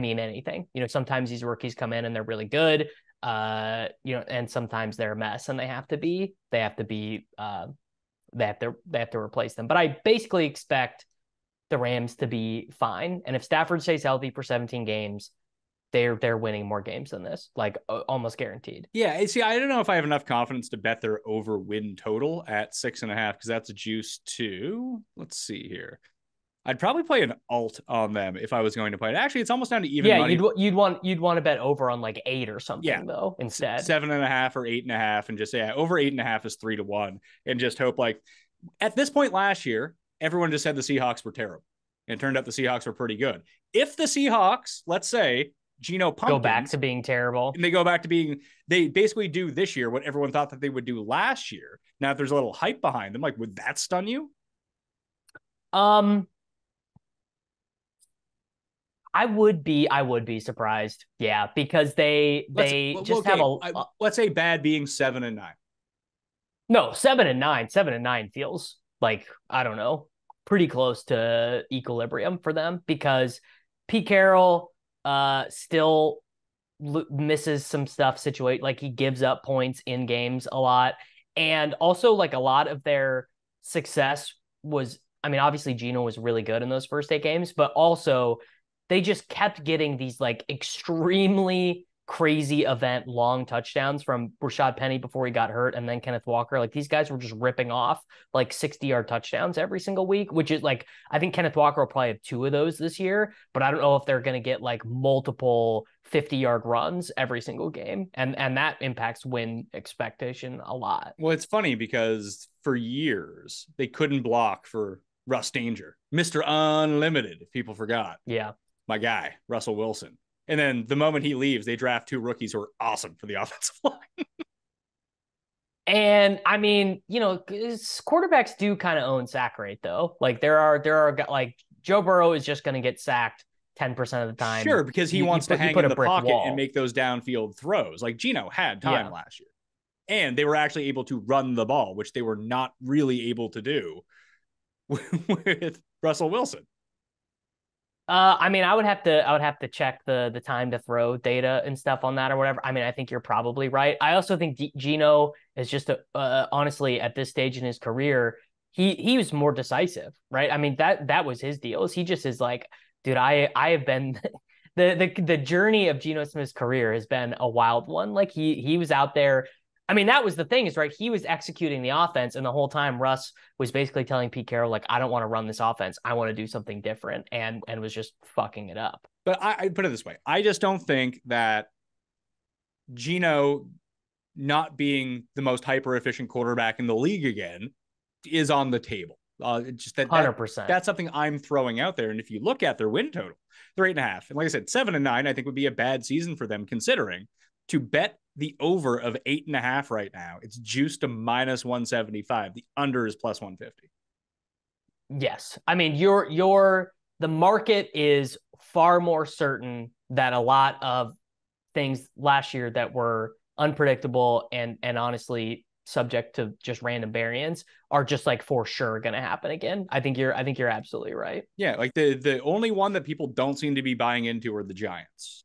mean anything. Sometimes these rookies come in and they're really good, and sometimes they're a mess and they have to replace them. But I basically expect the Rams to be fine. And if Stafford stays healthy for 17 games, they're winning more games than this, like almost guaranteed. Yeah, see, I don't know if I have enough confidence to bet their over win total at 6.5, because that's a juice to, let's see here. I'd probably play an alt on them if I was going to play it. Actually, it's almost down to even money. You'd want to bet over on like 8 or something, though, instead. 7.5 or 8.5, and just over 8.5 is 3-1, and just hope, like, at this point last year, everyone just said the Seahawks were terrible. And it turned out the Seahawks were pretty good. If the Seahawks, let's say, Geno Pumpkins go back to being terrible, and they go back to being, they basically do this year what everyone thought that they would do last year. Now, if there's a little hype behind them, like, would that stun you? I would be surprised. Yeah, because let's say bad being 7-9. No, 7-9. 7-9 feels like, I don't know, pretty close to equilibrium for them, because Pete Carroll still misses some stuff like he gives up points in games a lot. And also, like, a lot of their success was, I mean, obviously Geno was really good in those first 8 games, but also they just kept getting these like extremely crazy event long touchdowns from Rashad Penny before he got hurt, and then Kenneth Walker. Like, these guys were just ripping off like 60-yard touchdowns every single week, which is like, I think Kenneth Walker will probably have 2 of those this year, but I don't know if they're going to get like multiple 50-yard runs every single game, and that impacts win expectation a lot. Well, it's funny because for years they couldn't block for Russ Danger, Mr. Unlimited, if people forgot. Yeah. My guy, Russell Wilson. And then the moment he leaves, they draft 2 rookies who are awesome for the offensive line. And I mean, quarterbacks do kind of own sack rate, though. Like, there are like Joe Burrow is just going to get sacked 10% of the time. Sure, because he wants to hang in the pocket wall and make those downfield throws. Like, Geno had time last year, and they were actually able to run the ball, which they were not really able to do with Russell Wilson. I mean, I would have to check the time to throw data and stuff on that or whatever. I mean, I think you're probably right. I also think Geno is just honestly, at this stage in his career, he was more decisive, right? I mean, that was his deal. He just is like, dude, I have been the journey of Geno Smith's career has been a wild one. Like, he was out there. I mean, that was the thing, is, right, he was executing the offense, and the whole time Russ was basically telling Pete Carroll, like, I don't want to run this offense. I want to do something different, and was just fucking it up. But I put it this way. I just don't think that Geno not being the most hyper-efficient quarterback in the league again is on the table. Just 100%. That's something I'm throwing out there. And if you look at their win total, they're 8.5. And like I said, 7-9, I think would be a bad season for them, considering to bet the over of 8.5 right now, it's juiced to -175. The under is +150. Yes. I mean, the market is far more certain that a lot of things last year that were unpredictable and honestly subject to just random variance are just like for sure going to happen again. I think you're absolutely right. Yeah. Like the only one that people don't seem to be buying into are the Giants.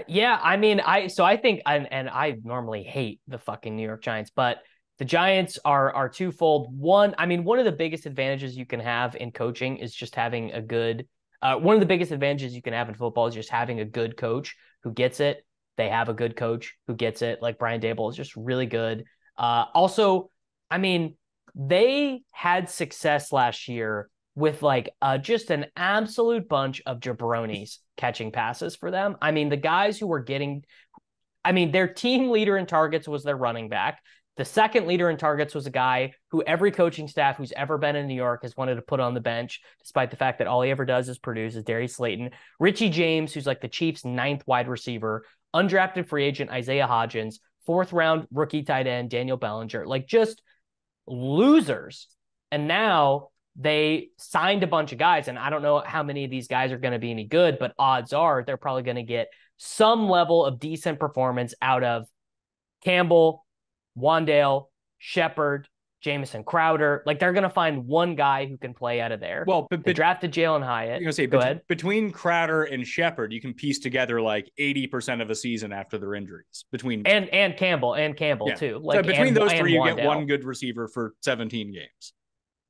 Yeah, I mean, I think, and I normally hate the fucking New York Giants, but the Giants are twofold. One, I mean, one of the biggest advantages you can have in coaching is just having a good, one of the biggest advantages you can have in football is just having a good coach who gets it. They have a good coach who gets it. Like, Brian Daboll is just really good. Also, I mean, they had success last year with like just an absolute bunch of jabronis catching passes for them. I mean, the guys who were getting, I mean, their team leader in targets was their running back. The second leader in targets was a guy who every coaching staff who's ever been in New York has wanted to put on the bench, despite the fact that all he ever does is produce, is Darius Slayton. Richie James, who's like the Chiefs' 9th wide receiver. Undrafted free agent Isaiah Hodgins. 4th round rookie tight end Daniel Bellinger. Like, just losers. And now they signed a bunch of guys, and I don't know how many of these guys are going to be any good, but odds are they're probably going to get some level of decent performance out of Campbell, Wandale, Shepard, Jamison Crowder. Like, they're going to find one guy who can play out of there. Well, they drafted Jalen Hyatt. You're gonna say, Go ahead. Between Crowder and Shepard, you can piece together like 80% of a season after their injuries. And Campbell too. Like, so between those three, you Wandale. get one good receiver for 17 games.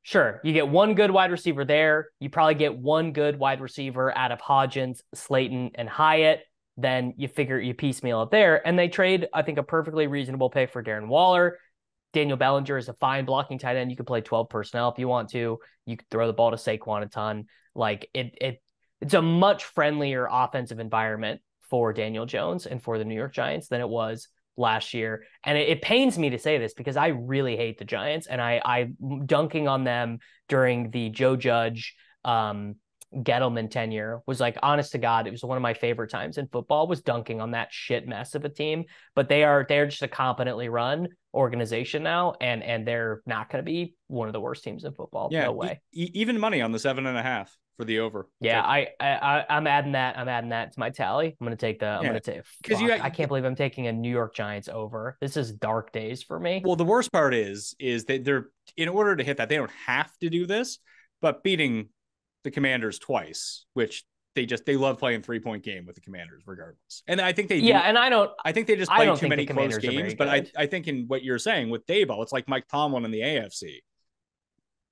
Sure. You get one good wide receiver there. You probably get one good wide receiver out of Hodgins, Slayton, and Hyatt. Then you piecemeal it there. And they trade, I think, a perfectly reasonable pick for Darren Waller. Daniel Bellinger is a fine blocking tight end. You could play 12 personnel if you want to. You could throw the ball to Saquon a ton. Like, it's a much friendlier offensive environment for Daniel Jones and for the New York Giants than it was last year. And it pains me to say this because I really hate the Giants, and I'm dunking on them during the Joe Judge Gettleman tenure. Was like, honest to God, it was one of my favorite times in football, was dunking on that shit mess of a team. But they're just a competently run organization now, and they're not going to be one of the worst teams in football. Yeah, no way. Even money on the 7.5 for the over. Yeah, I'm adding that. I'm adding that to my tally. I'm going to take the. I'm going to take. Because I can't believe I'm taking a New York Giants over. This is dark days for me. Well, the worst part is that they're, in order to hit that, they don't have to do this, but beating the Commanders twice, which they love playing 3-point game with the Commanders regardless. And I think they do. Yeah, and I think they just play too many close games. But I think in what you're saying with Daboll, it's like Mike Tomlin in the AFC.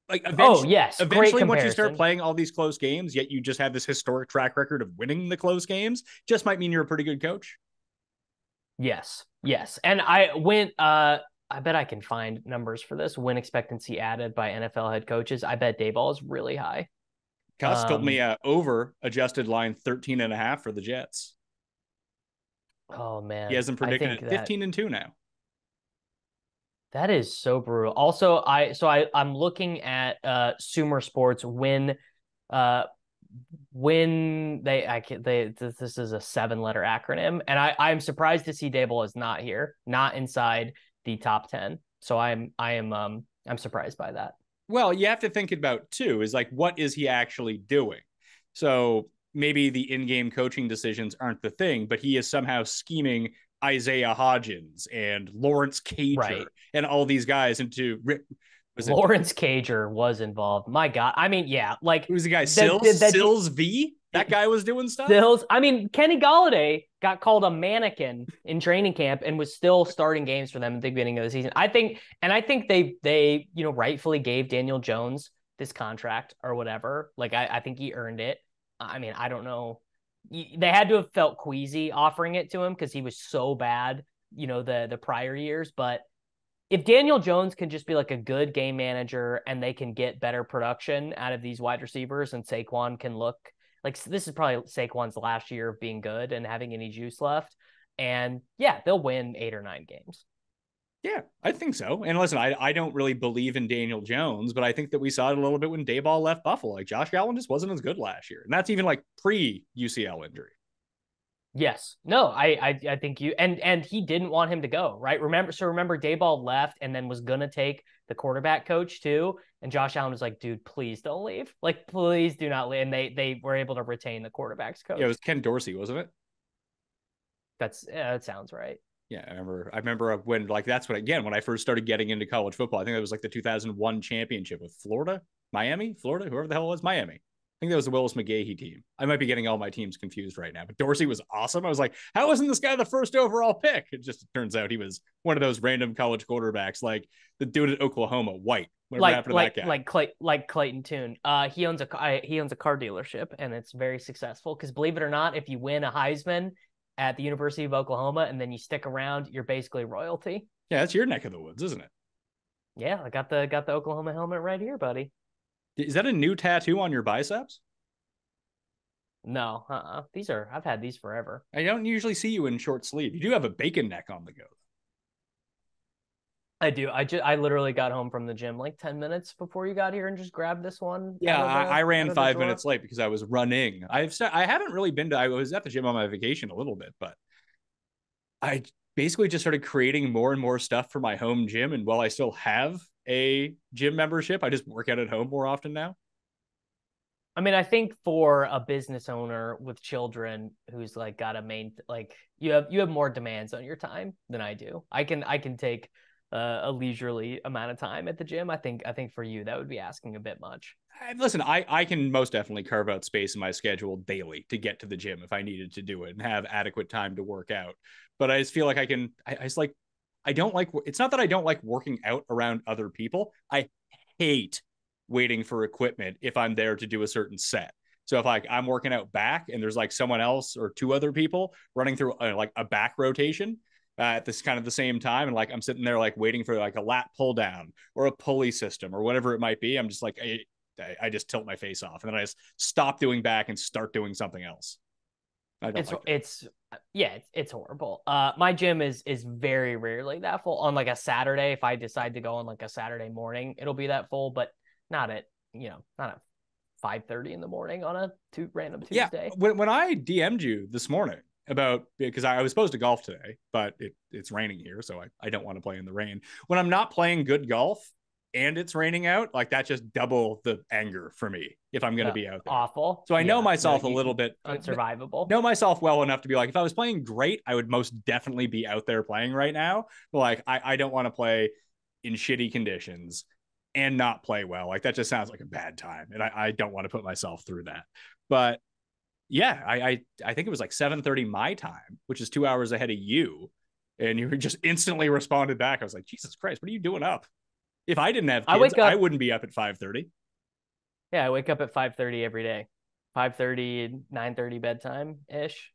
Like, eventually once you start playing all these close games, yet you just have this historic track record of winning the close games, just might mean you're a pretty good coach. Yes. And I bet I can find numbers for this. Win expectancy added by NFL head coaches. I bet Daboll is really high. Cuss told me over adjusted line 13.5 for the Jets. Oh man. He hasn't predicted it. 15-2 now. That is so brutal. Also, I'm looking at Sumer Sports when this is a 7-letter acronym, and I'm surprised to see Daboll is not here, not inside the top 10. So I'm surprised by that. Well, you have to think about too, is like, what is he actually doing? So maybe the in-game coaching decisions aren't the thing, but he is somehow scheming Isaiah Hodgins and Lawrence Cager and all these guys into. Lawrence Cager was involved. My God. I mean, yeah, like, who's the guy? Sills V? That guy was doing stuff. Sills. I mean, Kenny Golladay got called a mannequin in training camp and was still starting games for them at the beginning of the season. I think they rightfully gave Daniel Jones this contract or whatever. Like, I think he earned it. I mean, I don't know. They had to have felt queasy offering it to him because he was so bad, the prior years. But if Daniel Jones can just be like a good game manager and they can get better production out of these wide receivers, and Saquon can look like, this is probably Saquon's last year of being good and having any juice left. And yeah, they'll win 8 or 9 games. Yeah, I think so. And listen, I don't really believe in Daniel Jones, but I think that we saw it a little bit when Daboll left Buffalo. Like, Josh Allen just wasn't as good last year. And that's even like pre-UCL injury. Yes. No, I think and he didn't want him to go, right? Remember Daboll left and then was going to take the quarterback coach too. And Josh Allen was like, dude, please don't leave. Like, please do not leave. And they were able to retain the quarterback's coach. Yeah, it was Ken Dorsey, wasn't it? That sounds right. Yeah, I remember when, like, that's when I first started getting into college football. I think it was like the 2001 championship with Miami, whoever the hell it was, Miami. I think that was the Willis McGahee team. I might be getting all my teams confused right now, but Dorsey was awesome. I was like, how wasn't this guy the first overall pick? It just turns out he was one of those random college quarterbacks, like the dude at Oklahoma, White. Whatever happened to that guy? Like Clayton Tune. He owns a car dealership, and it's very successful because, believe it or not, if you win a Heisman at the University of Oklahoma and then you stick around, you're basically royalty. Yeah, that's your neck of the woods, isn't it? Yeah, I got the Oklahoma helmet right here, buddy. Is that a new tattoo on your biceps? No, I've had these forever. I don't usually see you in short sleeve. You do have a bacon neck on the go. I do. I literally got home from the gym like 10 minutes before you got here and just grabbed this one Yeah, I out ran of the 5 minutes drawer. late because I was running. I haven't really been to. I was at the gym on my vacation a little bit, but I basically just started creating more and more stuff for my home gym. And while I still have a gym membership, I just work out at home more often now. I mean, I think for a business owner with children who's like got a main like you have more demands on your time than I do. I can take a leisurely amount of time at the gym. I think for you that would be asking a bit much. Listen, I can most definitely carve out space in my schedule daily to get to the gym if I needed to do it and have adequate time to work out. But I just feel like I just like, I don't like, it's not that I don't like working out around other people. I hate waiting for equipment if I'm there to do a certain set. So if like I'm working out back and there's like someone else or two other people running through like a back rotation, at this kind of the same time, and like I'm sitting there like waiting for like a lat pull down or a pulley system or whatever it might be, I'm just like I just tilt my face off and then I just stop doing back and start doing something else. I don't It's like that. it's yeah, it's horrible. My gym is very rarely that full. On like a Saturday, if I decide to go on like a Saturday morning, it'll be that full, but not at not at 5:30 in the morning on a random Yeah, Tuesday. when I DM'd you this morning about, because I was supposed to golf today, but it's raining here, so I don't want to play in the rain. When I'm not playing good golf and it's raining out, like that's just double the anger for me if I'm going to be out there. Awful. So I know Yeah, no, myself a little bit, unsurvivable. know myself well enough to be like, if I was playing great, I would most definitely be out there playing right now. But like, I don't want to play in shitty conditions and not play well. Like that just sounds like a bad time. And I don't want to put myself through that. But yeah, I think it was like 7:30 my time, which is 2 hours ahead of you. And you just instantly responded back. I was like, Jesus Christ, what are you doing up? If I didn't have I kids, wake I up. wouldn't be up at 5:30. Yeah, I wake up at 5:30 every day. 5:30, 9:30 bedtime ish.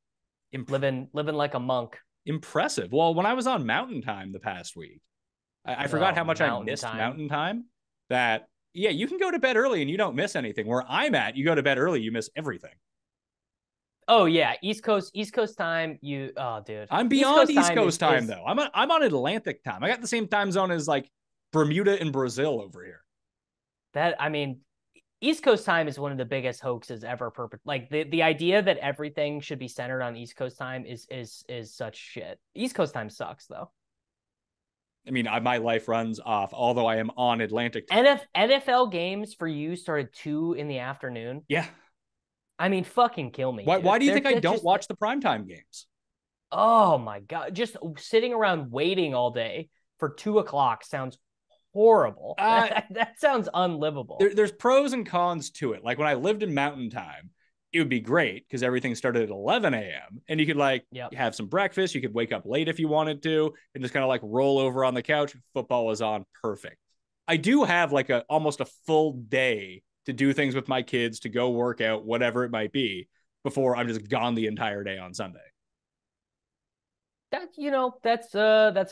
Living like a monk. Impressive. Well, when I was on Mountain Time the past week, I forgot Oh, how much I mountain missed time. Mountain Time. That, yeah, you can go to bed early and you don't miss anything. Where I'm at, you go to bed early, you miss everything. Oh yeah, East Coast time. Oh dude, I'm East beyond Coast East time Coast time is though. I'm on Atlantic time. I got the same time zone as like Bermuda and Brazil over here. that. I mean, East Coast time is one of the biggest hoaxes ever. Like the idea that everything should be centered on East Coast time is such shit. East Coast time sucks though. I mean, my life runs off, although I am on Atlantic time. NFL games for you start at 2 in the afternoon. Yeah. I mean, fucking kill me, Why? dude. Why do you think I They're don't just watch the primetime games? oh my god, just sitting around waiting all day for 2 o'clock sounds horrible. Uh, That sounds unlivable. there's pros and cons to it. Like when I lived in Mountain Time, it would be great because everything started at 11 a.m. and you could like Yep. have some breakfast. You could wake up late if you wanted to and just kind of like roll over on the couch. Football was on. Perfect. I do have like almost a full day to do things with my kids, to go work out, whatever it might be, before I'm just gone the entire day on Sunday. That's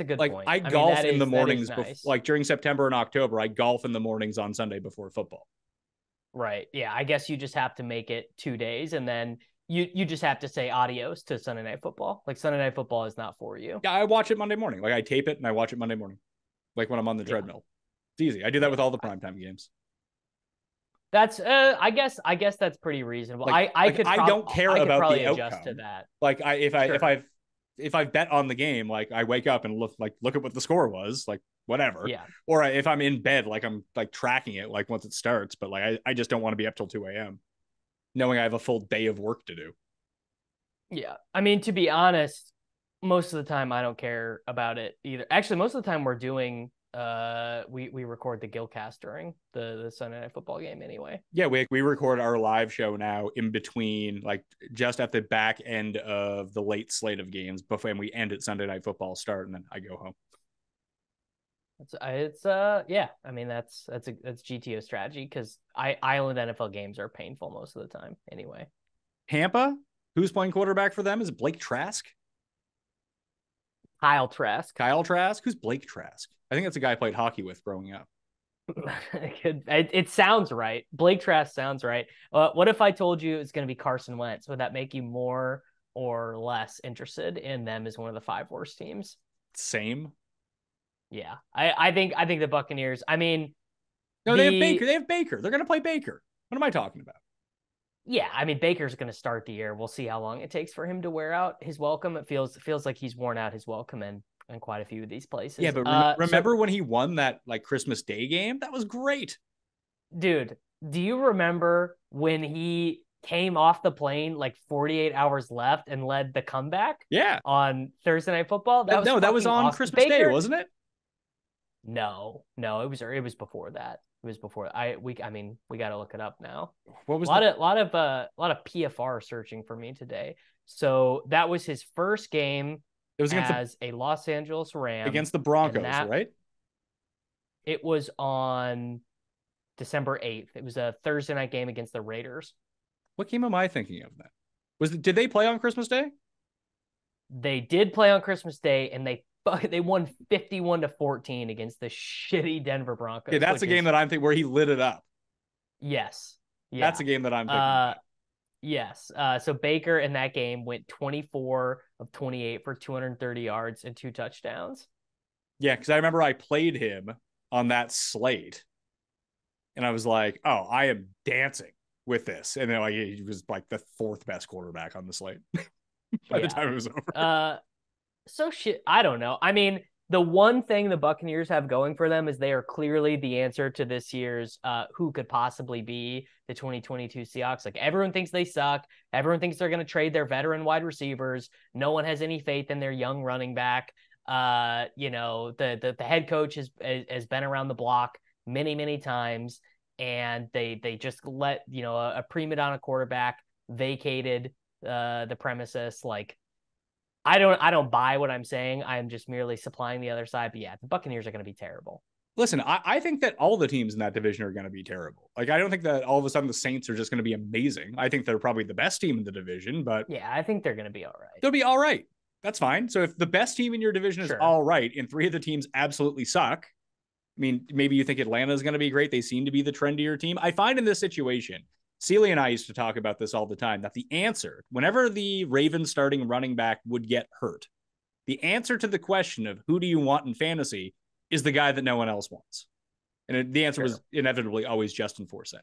a good Like point. I I mean, golf in the that is mornings, nice. like during September and October, I golf in the mornings on Sunday before football. Right. Yeah. I guess you just have to make it 2 days and then you just have to say adios to Sunday Night Football. Like Sunday Night Football is not for you. Yeah, I watch it Monday morning. Like I tape it and I watch it Monday morning, like when I'm on the treadmill. It's easy. I do that with all the primetime games. That's I guess that's pretty reasonable. Like, I don't care I could about probably the adjust to outcome. that. Like Sure. if I bet on the game, like I wake up and look at what the score was, like whatever. Yeah. Or if I'm in bed, like I'm like tracking it, like once it starts. But like I just don't want to be up till 2 a.m. knowing I have a full day of work to do. Yeah. I mean, to be honest, most of the time I don't care about it either. Actually, most of the time we're doing we record the Gilcast during the Sunday Night Football game anyway. Yeah, we record our live show now in between, like just at the back end of the late slate of games before, and we end at Sunday Night Football start, and then I go home. It's yeah. I mean that's GTO strategy because Island NFL games are painful most of the time anyway. Tampa, who's playing quarterback for them? Is it Blake Trask? Kyle Trask. Kyle Trask? Who's Blake Trask? I think that's a guy I played hockey with growing up. It sounds right. Blake Trask sounds right. What if I told you it's going to be Carson Wentz? Would that make you more or less interested in them as one of the 5 worst teams? Same. Yeah, I think the Buccaneers. I mean, no, they have Baker. They have Baker. They're going to play Baker. What am I talking about? Yeah, I mean, Baker's going to start the year. We'll see how long it takes for him to wear out his welcome. It feels like he's worn out his welcome in quite a few of these places. Yeah, but remember when he won that like Christmas Day game? That was great. Dude, do you remember when he came off the plane like 48 hours left and led the comeback? Yeah. On Thursday Night Football? That was on awesome. Christmas Day, wasn't it? No, it was before that. It was before we got to look it up now. What was a lot of PFR searching for me today. So that was his first game. It was as a Los Angeles Ram against the Broncos, right? It was on December 8th. It was a Thursday night game against the Raiders. What game am I thinking of then? Did they play on Christmas Day? They did play on Christmas Day, and they won 51-14 against the shitty Denver Broncos. Yeah, that's a game that I'm thinking where he lit it up. Yes. Yeah. That's a game that I'm thinking about. Yes. So Baker in that game went 24 of 28 for 230 yards and 2 touchdowns. Yeah, because I remember I played him on that slate, and I was like, "Oh, I am dancing with this." And then like he was like the 4th best quarterback on the slate by the time it was over. So shit, I don't know. I mean, the one thing the Buccaneers have going for them is they are clearly the answer to this year's who could possibly be the 2022 Seahawks. Like everyone thinks they suck. Everyone thinks they're going to trade their veteran wide receivers. No one has any faith in their young running back. The head coach has been around the block many times, and they just let a prima donna quarterback vacated the premises. Like I don't buy what I'm saying. I'm just merely supplying the other side. But yeah, the Buccaneers are going to be terrible. Listen, I think that all the teams in that division are going to be terrible. Like, I don't think that all of a sudden the Saints are just going to be amazing. I think they're probably the best team in the division, but yeah, I think they're going to be all right. They'll be all right. That's fine. So if the best team in your division is all right and 3 of the teams absolutely suck, I mean, maybe you think Atlanta is going to be great. They seem to be the trendier team. I find in this situation, Celia and I used to talk about this all the time, that the answer, whenever the Ravens starting running back would get hurt, the answer to the question of who do you want in fantasy is the guy that no one else wants. And the answer was inevitably always Justin Forsett.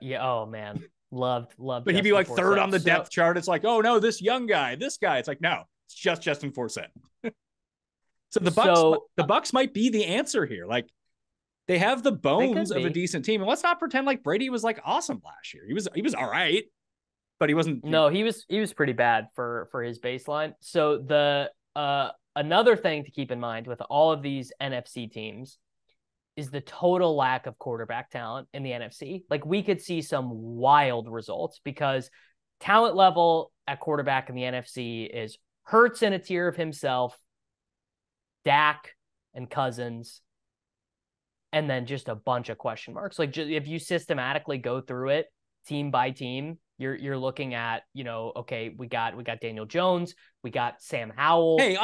Yeah. Oh, man. Loved. But he'd be like Forsett. 3rd on the depth chart. It's like, oh, no, this young guy, this guy. It's like, no, it's just Justin Forsett. So the Bucks might be the answer here. Like, they have the bones of a decent team. And let's not pretend like Brady was like awesome last year. He was all right, but he wasn't. No, he was pretty bad for his baseline. So the another thing to keep in mind with all of these NFC teams is the total lack of quarterback talent in the NFC. Like we could see some wild results because talent level at quarterback in the NFC is Hurts in a tier of himself, Dak and Cousins, and then just a bunch of question marks. Like if you systematically go through it team by team, you're looking at, okay, we got Daniel Jones, we got Sam Howell. Hey,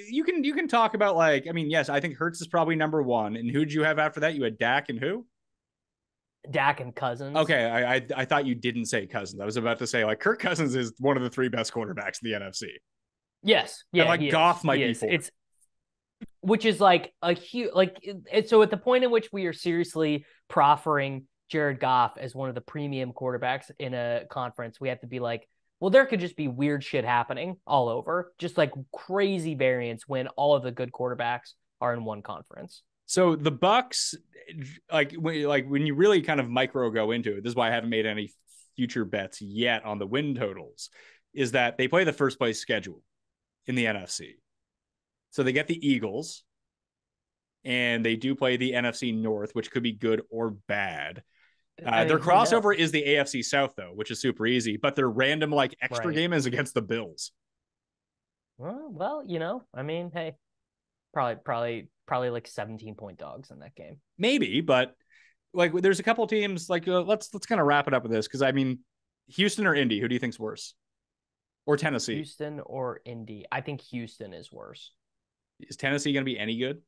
you can talk about like, I mean, yes, I think Hurts is probably number 1. And who'd you have after that? You had Dak and who? Dak and Cousins. Okay, I thought you didn't say Cousins. I was about to say like Kirk Cousins is one of the 3 best quarterbacks in the NFC. Yes, yeah, and like Goff might be 4. Which is like a huge, so at the point in which we are seriously proffering Jared Goff as one of the premium quarterbacks in a conference, we have to be like, well, there could just be weird shit happening all over, just like crazy variance when all of the good quarterbacks are in one conference. So the Bucks, like when you really kind of micro go into it, this is why I haven't made any future bets yet on the win totals, is that they play the first place schedule in the NFC. So they get the Eagles, and they do play the NFC North, which could be good or bad. Their crossover is the AFC South, though, which is super easy. But their random like extra game is against the Bills. Well, I mean, hey, probably like 17-point dogs in that game. Maybe, but like there's a couple teams like let's kind of wrap it up with this because I mean, Houston or Indy, who do you think's worse? or Tennessee? Houston or Indy? I think Houston is worse. Is Tennessee going to be any good?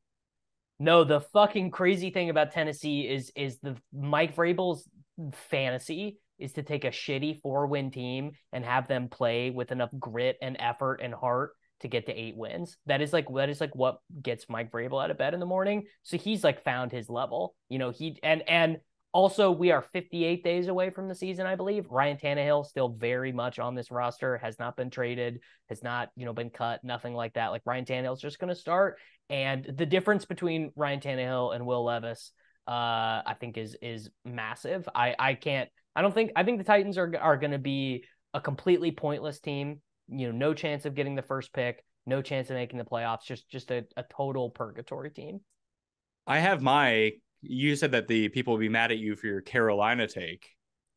No, the fucking crazy thing about Tennessee is the Mike Vrabel's fantasy is to take a shitty 4-win team and have them play with enough grit and effort and heart to get to 8 wins. That is like what gets Mike Vrabel out of bed in the morning. So he's like found his level. He and also we are 58 days away from the season, I believe. Ryan Tannehill still very much on this roster, has not been traded, has not, been cut, nothing like that. Like Ryan Tannehill's just going to start. And the difference between Ryan Tannehill and Will Levis, I think is massive. I think the Titans are going to be a completely pointless team. No chance of getting the first pick, no chance of making the playoffs, just a total purgatory team. You said that the people will be mad at you for your Carolina take.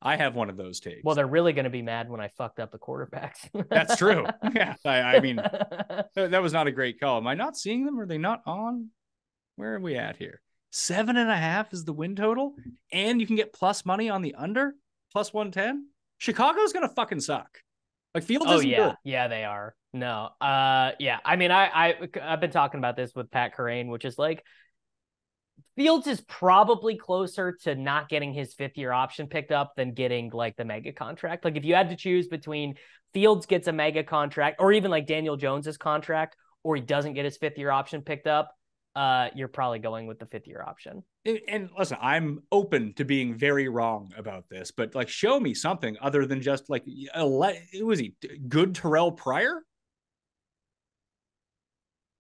I have one of those takes. Well, they're really going to be mad when I fucked up the quarterbacks. That's true. Yeah. I mean, that was not a great call. Am I not seeing them? Are they not on? Where are we at here? 7.5 is the win total. And you can get plus money on the under, plus 110. Chicago's going to fucking suck. Like Fields isn't good. Yeah, they are. No. Yeah. I mean, I've been talking about this with Pat Kerrane, which is like, Fields is probably closer to not getting his 5th-year option picked up than getting like the mega contract. Like if you had to choose between Fields gets a mega contract or even like Daniel Jones's contract, or he doesn't get his 5th-year option picked up, you're probably going with the 5th-year option. And listen, I'm open to being very wrong about this, but like show me something other than just like, was he good Terrell Pryor?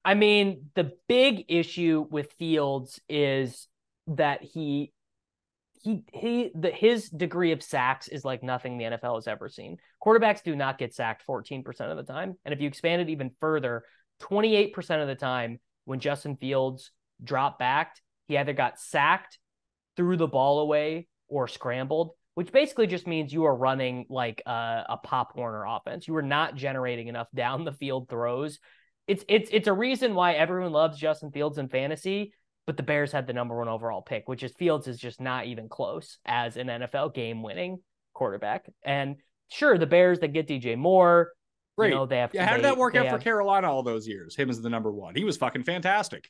I mean, the big issue with Fields is that his degree of sacks is like nothing the NFL has ever seen. Quarterbacks do not get sacked 14% of the time. And if you expand it even further, 28% of the time when Justin Fields dropped back, he either got sacked, threw the ball away, or scrambled, which basically just means you are running like a Pop Warner offense. You are not generating enough down the field throws. It's a reason why everyone loves Justin Fields in fantasy, but the Bears had the number 1 overall pick, which is Fields is just not even close as an NFL game-winning quarterback. And sure, the Bears, they get DJ Moore. Great. How did that work out for Carolina all those years? Him as the number 1. He was fucking fantastic.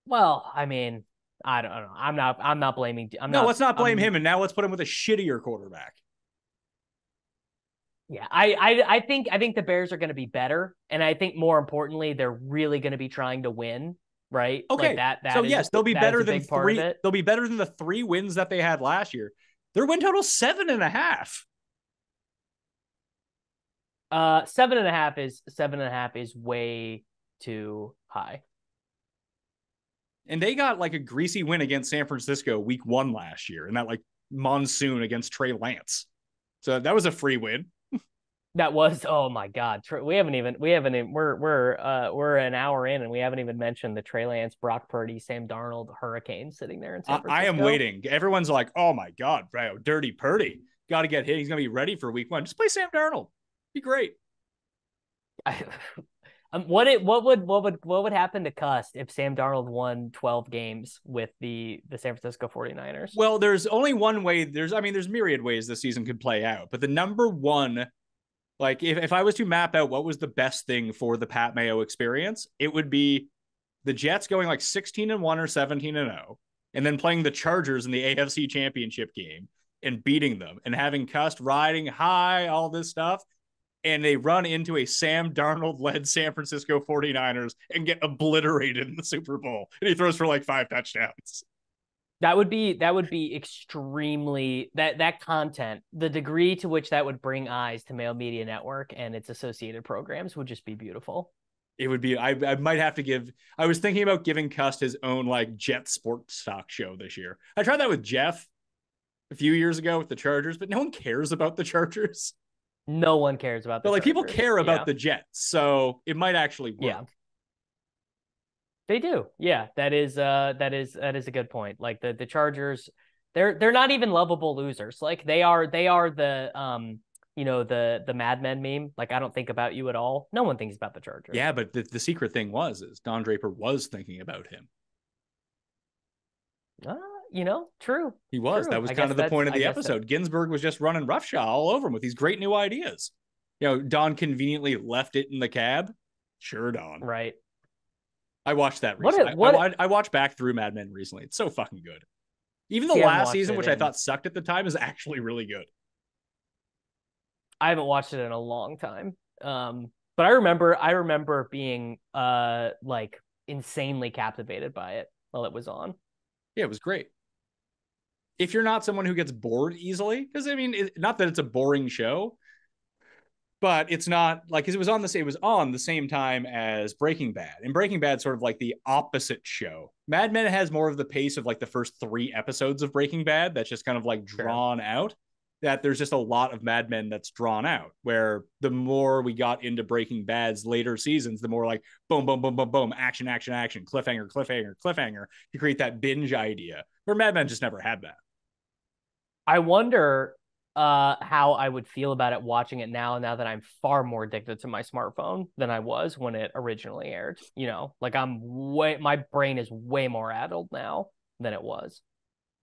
Well, I mean, I don't know. I'm not blaming. Let's not blame him, and now let's put him with a shittier quarterback. Yeah, I think the Bears are going to be better, and I think more importantly, they're really going to be trying to win, right? Okay, they'll be better than 3. They'll be better than the 3 wins that they had last year. Their win total 7.5. 7.5 is way too high. And they got like a greasy win against San Francisco week 1 last year, and that like monsoon against Trey Lance. So that was a free win. That was, oh my God. We're an hour in and we haven't even mentioned the Trey Lance, Brock Purdy, Sam Darnold hurricane sitting there in San Francisco. I am waiting. Everyone's like, oh my God, bro, dirty Purdy. Got to get hit. He's going to be ready for week 1. Just play Sam Darnold. Be great. What would happen to Cust if Sam Darnold won 12 games with the San Francisco 49ers? Well, there's only one way. There's myriad ways this season could play out, but the number one, like if I was to map out what was the best thing for the Pat Mayo experience, it would be the Jets going like 16-1 or 17-0, and then playing the Chargers in the AFC Championship game and beating them and having Cust riding high, all this stuff. And they run into a Sam Darnold-led San Francisco 49ers and get obliterated in the Super Bowl. And he throws for like 5 touchdowns. That would be extremely that content, the degree to which that would bring eyes to Mayo Media Network and its associated programs would just be beautiful. It would be, I might have to give, I was thinking about giving Cust his own like Jet Sports Talk show this year. I tried that with Jeff a few years ago with the Chargers, but no one cares about the Chargers. No one cares about the But like Chargers. people care about the Jets, so it might actually work. Yeah. They do. Yeah, that is a good point. Like the Chargers, they're not even lovable losers. Like they are the the Mad Men meme. Like I don't think about you at all. No one thinks about the Chargers. Yeah, but the secret thing is Don Draper was thinking about him. True. He was. True. That was kind of the point of the episode. Ginsburg was just running roughshod all over him with these great new ideas. Don conveniently left it in the cab. Sure, Don. Right. I watched that recently. I watched back through Mad Men recently. It's so fucking good. Even the last season, which I thought sucked at the time, is actually really good. I haven't watched it in a long time. But I remember being like insanely captivated by it while it was on. Yeah, it was great. If you're not someone who gets bored easily, because I mean, not that it's a boring show, but it's not like, because it was on the same time as Breaking Bad, and Breaking Bad's sort of like the opposite show. Mad Men has more of the pace of like the first 3 episodes of Breaking Bad that's just kind of like drawn out. That there's just a lot of Mad Men that's drawn out, where the more we got into Breaking Bad's later seasons, the more like boom, boom, boom, boom, boom, action, action, action, cliffhanger, cliffhanger, cliffhanger, to create that binge idea, where Mad Men just never had that. I wonder how I would feel about it watching it now that I'm far more addicted to my smartphone than I was when it originally aired. Like my brain is way more addled now than it was.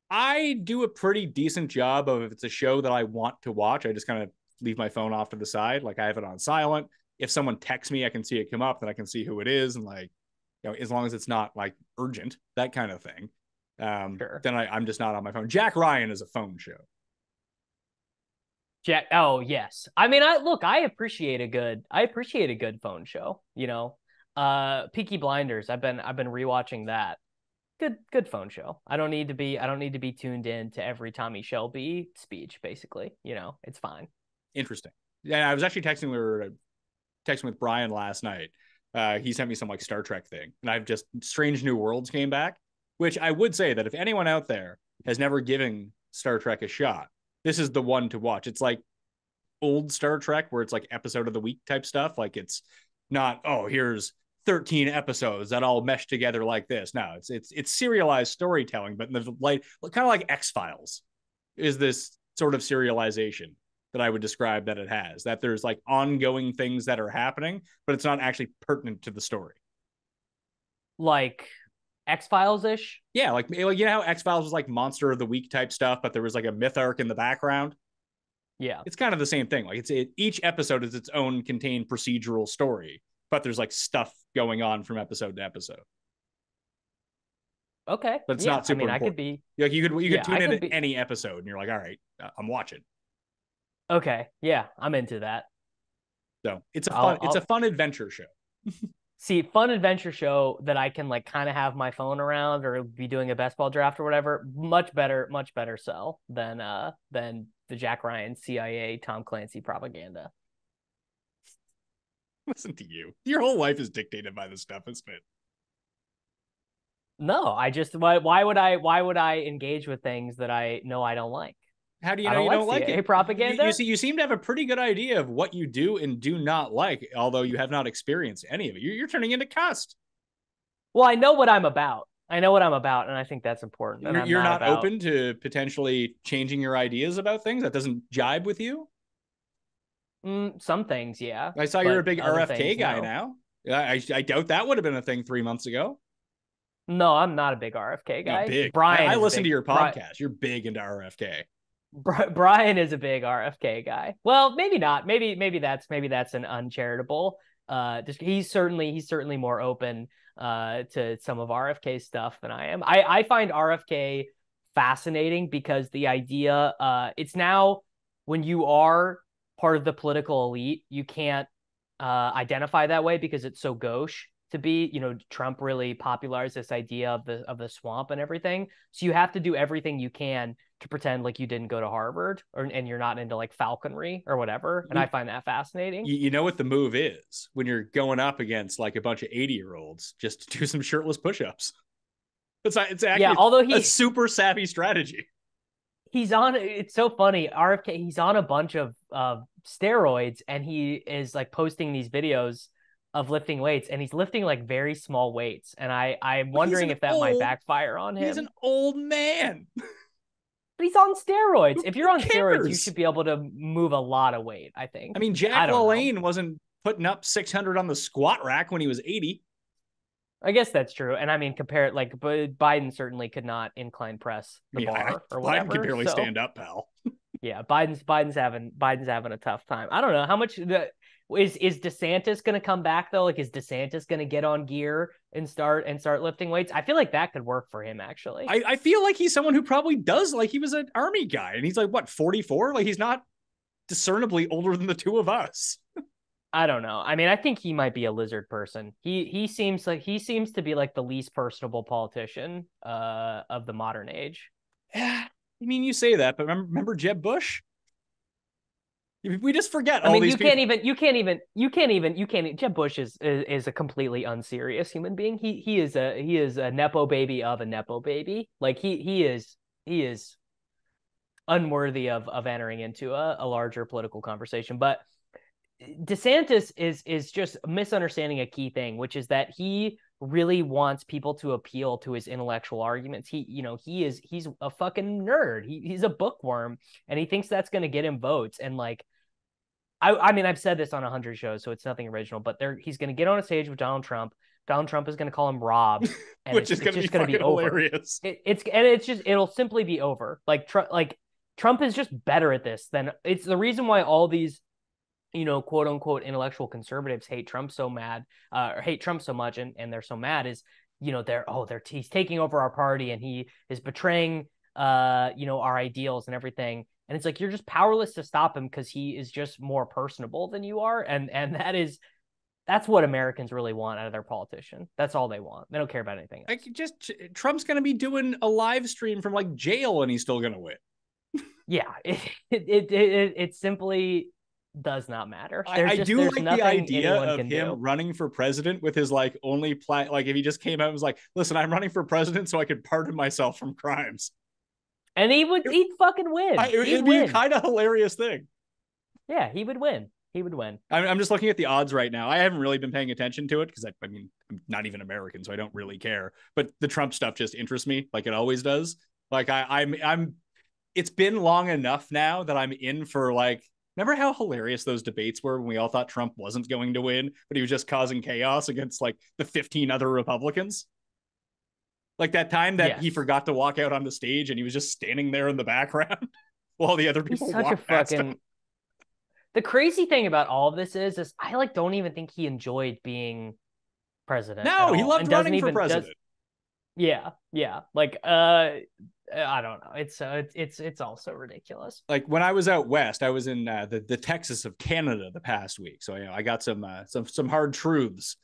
I do a pretty decent job of, if it's a show that I want to watch, I just kind of leave my phone off to the side. Like I have it on silent. If someone texts me, I can see it come up, then I can see who it is. And like, as long as it's not like urgent, that kind of thing. Sure. Then I'm just not on my phone. Jack Ryan is a phone show. Oh yes. I mean, I appreciate a good phone show, Peaky Blinders. I've been rewatching that. Good phone show. I don't need to be tuned in to every Tommy Shelby speech, basically. It's fine. Interesting. Yeah, I was actually texting with Brian last night. He sent me some like Star Trek thing, and I've just Strange New Worlds came back, which I would say that if anyone out there has never given Star Trek a shot, this is the one to watch. It's like old Star Trek where it's like episode of the week type stuff. Like it's not, here's 13 episodes that all mesh together like this. No, it's serialized storytelling, but the like kind of like X-Files is this sort of serialization that I would describe that it has, that there's like ongoing things that are happening, but it's not actually pertinent to the story. Like X-Files-ish? Yeah, like how X-Files was like monster of the week type stuff, but there was like a myth arc in the background. Yeah. It's kind of the same thing. Like each episode is its own contained procedural story, but there's like stuff going on from episode to episode. Okay. But it's not super important. I could be like you could tune in at any episode and you're like, all right, I'm watching. Okay. Yeah, I'm into that. So it's a fun adventure show. See, fun adventure show that I can like kind of have my phone around or be doing a best ball draft or whatever. Much better sell than the Jack Ryan CIA Tom Clancy propaganda. Listen to you. Your whole life is dictated by this stuff, isn't it? No, I just why would I engage with things that I know I don't like? How do you know you don't like it? Propaganda? You seem to have a pretty good idea of what you do and do not like, although you have not experienced any of it. You're turning into cussed. Well, I know what I'm about. And I think that's important. You're not open to potentially changing your ideas about things? That doesn't jibe with you? Some things, yeah. I saw you're a big RFK guy now. I doubt that would have been a thing 3 months ago. No, I'm not a big RFK guy. Big. Brian, I listen to your podcast. You're big into RFK. Brian is a big RFK guy. Well, maybe not. Maybe that's an uncharitable. He's certainly more open to some of RFK's stuff than I am. I find RFK fascinating because the idea it's now when you are part of the political elite, you can't identify that way because it's so gauche to be. Trump really popularized this idea of the swamp and everything. So you have to do everything you can to pretend like you didn't go to Harvard and you're not into like falconry or whatever. And I find that fascinating. You know what the move is when you're going up against like a bunch of 80-year-olds, just to do some shirtless push-ups. It's actually although a super savvy strategy. It's so funny. RFK, he's on a bunch of steroids and he is like posting these videos of lifting weights and he's lifting like very small weights. And I'm wondering if that might backfire on him. He's an old man. But he's on steroids. If you're on steroids, you should be able to move a lot of weight, I think. I mean, Jack LaLanne wasn't putting up 600 on the squat rack when he was 80. I guess that's true. And I mean, compare it, like Biden certainly could not incline press the bar or whatever. Biden could barely stand up, pal. Yeah, Biden's having a tough time. I don't know how much is DeSantis going to come back though? Like, is DeSantis going to get on gear and start lifting weights? I feel like that could work for him actually. I feel like he's someone who probably does. Like, he was an army guy, and he's like, what, 44? Like, he's not discernibly older than the two of us. I don't know. I mean, I think he might be a lizard person. He seems to be like the least personable politician of the modern age. Yeah, I mean, you say that, but remember Jeb Bush? We just forget. I mean, you can't even. Jeb Bush is a completely unserious human being. He is a nepo baby of a nepo baby. Like he is unworthy of entering into a larger political conversation. But DeSantis is just misunderstanding a key thing, which is that he really wants people to appeal to his intellectual arguments. He's a fucking nerd. He's a bookworm, and he thinks that's going to get him votes. And like, I mean, I've said this on 100 shows, so it's nothing original. But he's going to get on a stage with Donald Trump. Donald Trump is going to call him Rob, and which is going to be hilarious. It'll simply be over. Like Trump is just better at this than it's the reason why all these, quote unquote intellectual conservatives hate Trump so much, and they're so mad is, he's taking over our party and he is betraying, our ideals and everything. And it's like, you're just powerless to stop him because he is just more personable than you are. And that's what Americans really want out of their politician. That's all they want. They don't care about anything else. Like, Trump's going to be doing a live stream from like jail and he's still going to win. Yeah, it simply does not matter. I do like the idea of him running for president with his like only plan. Like, if he just came out and was like, listen, I'm running for president so I could pardon myself from crimes. And he'd fucking win. It'd be a kind of hilarious thing. Yeah, he would win. He would win. I'm just looking at the odds right now. I haven't really been paying attention to it because I mean, I'm not even American, so I don't really care. But the Trump stuff just interests me, like it always does. Like I'm. It's been long enough now that I'm in for like. Remember how hilarious those debates were when we all thought Trump wasn't going to win, but he was just causing chaos against like the 15 other Republicans? Like that time that he forgot to walk out on the stage and he was just standing there in the background while the other people walked past him. The crazy thing about all of this is I like don't even think he enjoyed being president. No, he loved running for president. Yeah. Like, I don't know. It's also ridiculous. Like when I was out west, I was in the Texas of Canada the past week, so I got some hard truths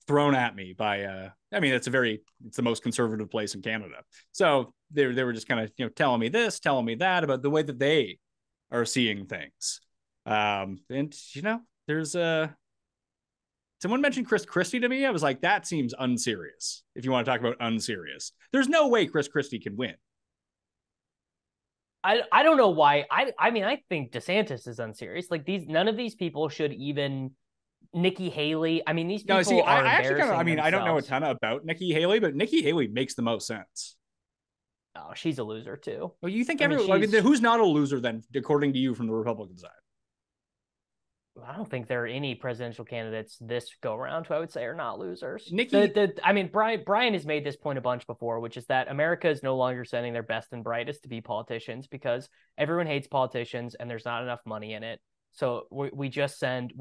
thrown at me by. I mean, it's the most conservative place in Canada, so they were just kind of telling me this, telling me that about the way that they are seeing things, and there's someone mentioned Chris Christie to me. I was like, that seems unserious. If you want to talk about unserious, there's no way Chris Christie can win. I don't know why. I mean, I think DeSantis is unserious. Like none of these people should even. Nikki Haley. I mean, these people are embarrassing I don't know a ton about Nikki Haley, but Nikki Haley makes the most sense. Oh, she's a loser too. Well, you think who's not a loser then, according to you, from the Republican side? I don't think there are any presidential candidates this go around who I would say are not losers. Brian has made this point a bunch before, which is that America is no longer sending their best and brightest to be politicians because everyone hates politicians and there's not enough money in it. So we just send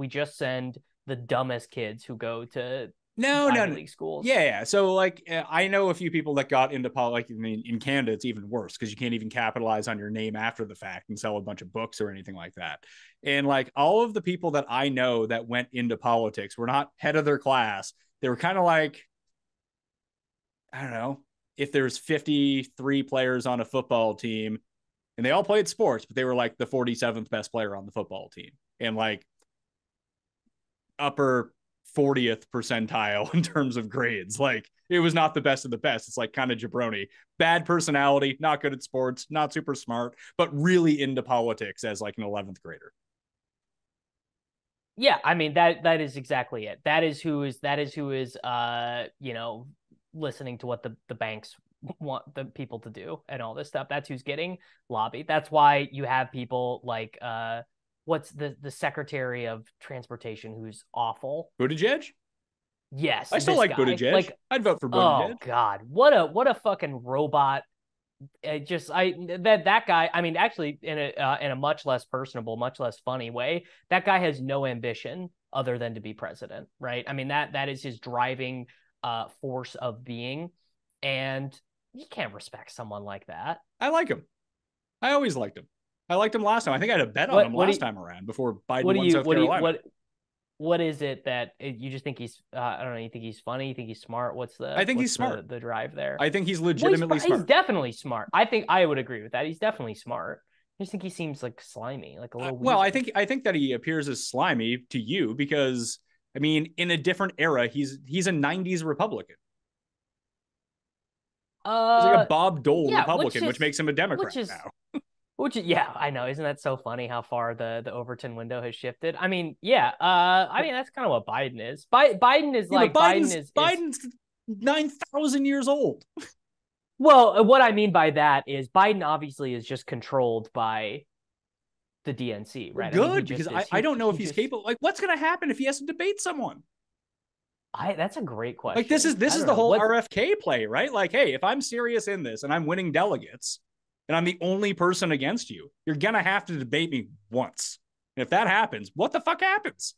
the dumbest kids who go to Ivy League schools. Yeah. So like, I know a few people that got into politics. I mean, in Canada, it's even worse because you can't even capitalize on your name after the fact and sell a bunch of books or anything like that. And like all of the people that I know that went into politics were not head of their class. They were kind of like, I don't know, if there's 53 players on a football team and they all played sports, but they were like the 47th best player on the football team and like upper 40th percentile in terms of grades. Like it was not the best of the best. It's like kind of jabroni, bad personality, not good at sports, not super smart, but really into politics as like an 11th grader. Yeah, I mean that is exactly it. That is who is listening to what the banks want the people to do and all this stuff. That's who's getting lobbied. That's why you have people like what's the Secretary of Transportation who's awful? Buttigieg? Yes. I still like Buttigieg. Like, I'd vote for Buttigieg. Oh God. What a fucking robot that guy. I mean, actually, in a much less personable, much less funny way, that guy has no ambition other than to be president, right? I mean, that is his driving force of being, and you can't respect someone like that. I like him. I always liked him. I liked him last time. I think I had a bet on him last time around before Biden won South Carolina. What is it that you just think he's? I don't know. You think he's funny? You think he's smart? I think he's smart. The drive there. I think he's legitimately smart. He's definitely smart. I think I would agree with that. He's definitely smart. I just think he seems like slimy, like a little. Well, I think that he appears as slimy to you because I mean, in a different era, he's a '90s Republican. He's like a Bob Dole Republican, which makes him a Democrat now. Yeah, I know. Isn't that so funny how far the Overton window has shifted? I mean, yeah. I mean, that's kind of what Biden is. Biden is like Biden's 9,000 years old. Well, what I mean by that is Biden obviously is just controlled by the DNC, right? Good, I mean, because I don't know if he's capable. Like, what's going to happen if he has to debate someone? That's a great question. Like, this is the whole RFK play, right? Like, hey, if I'm serious in this and I'm winning delegates, and I'm the only person against you, you're going to have to debate me once. And if that happens, what the fuck happens?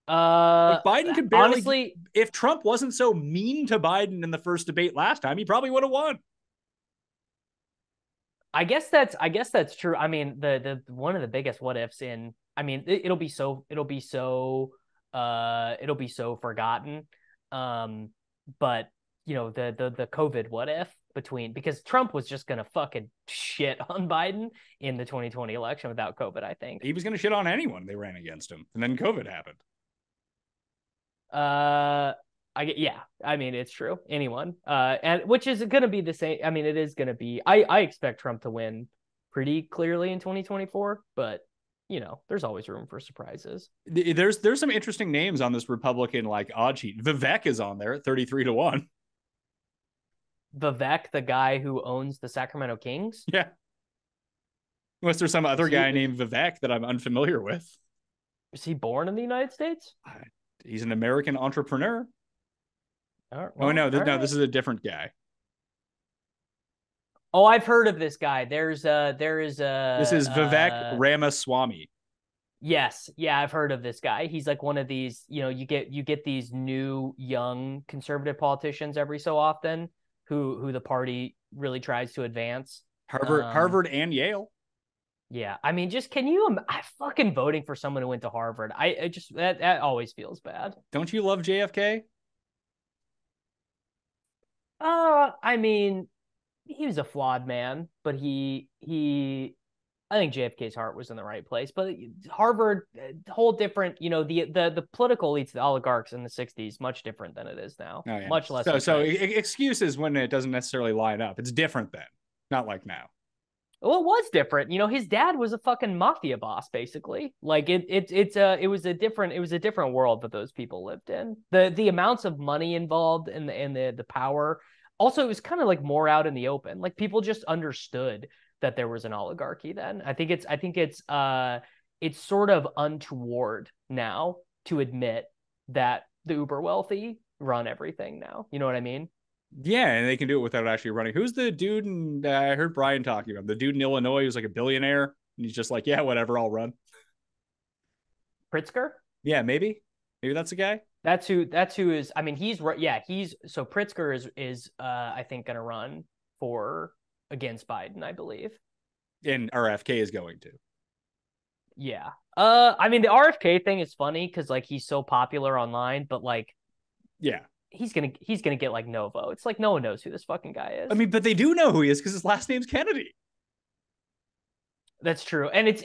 Like Biden could barely... Honestly, if Trump wasn't so mean to Biden in the first debate last time, he probably would have won. I guess that's true. I mean, the one of the biggest what ifs in... I mean, it'll be so forgotten. But, you know, the COVID what if, because Trump was just going to fucking shit on Biden in the 2020 election without COVID, I think. He was going to shit on anyone they ran against him. And then COVID happened. I mean, it's true. Anyone. And which is going to be the same. I mean, it is going to be, I expect Trump to win pretty clearly in 2024, but you know, there's always room for surprises. There's some interesting names on this Republican like odd sheet. Vivek is on there at 33-1. Vivek, the guy who owns the Sacramento Kings? Yeah. Unless there's some other guy named Vivek that I'm unfamiliar with. Is he born in the United States? He's an American entrepreneur. This is a different guy. Oh, I've heard of this guy. This is Vivek Ramaswamy. Yes. Yeah, I've heard of this guy. He's like one of these, you know, you get these new young conservative politicians every so often who the party really tries to advance. Harvard and Yale. Yeah. I mean, just I'm fucking voting for someone who went to Harvard. I just that always feels bad. Don't you love JFK? I mean, he was a flawed man, but I think JFK's heart was in the right place. But Harvard, whole different, you know, the political elites, the oligarchs in the 60s, much different than it is now. Oh, yeah. Much less. So excuses when it doesn't necessarily line up. It's different then, not like now. Well, it was different. You know, his dad was a fucking mafia boss, basically. Like it was a different world that those people lived in. The amounts of money involved and the power. Also, it was kind of like more out in the open. Like people just understood that there was an oligarchy then. I think it's sort of untoward now to admit that the uber wealthy run everything now. You know what I mean? Yeah, and they can do it without actually running. Who's the dude? And I heard Brian talking about the dude in Illinois who's like a billionaire, and he's just like, yeah, whatever, I'll run. Pritzker? Yeah, maybe that's the guy. That's who is. I mean, so Pritzker is I think going to run against Biden, I believe. And RFK is going to. Yeah. I mean, the RFK thing is funny because like he's so popular online, but like, yeah, he's gonna get like no votes. Like no one knows who this fucking guy is. I mean, but they do know who he is because his last name's Kennedy. That's true, and it's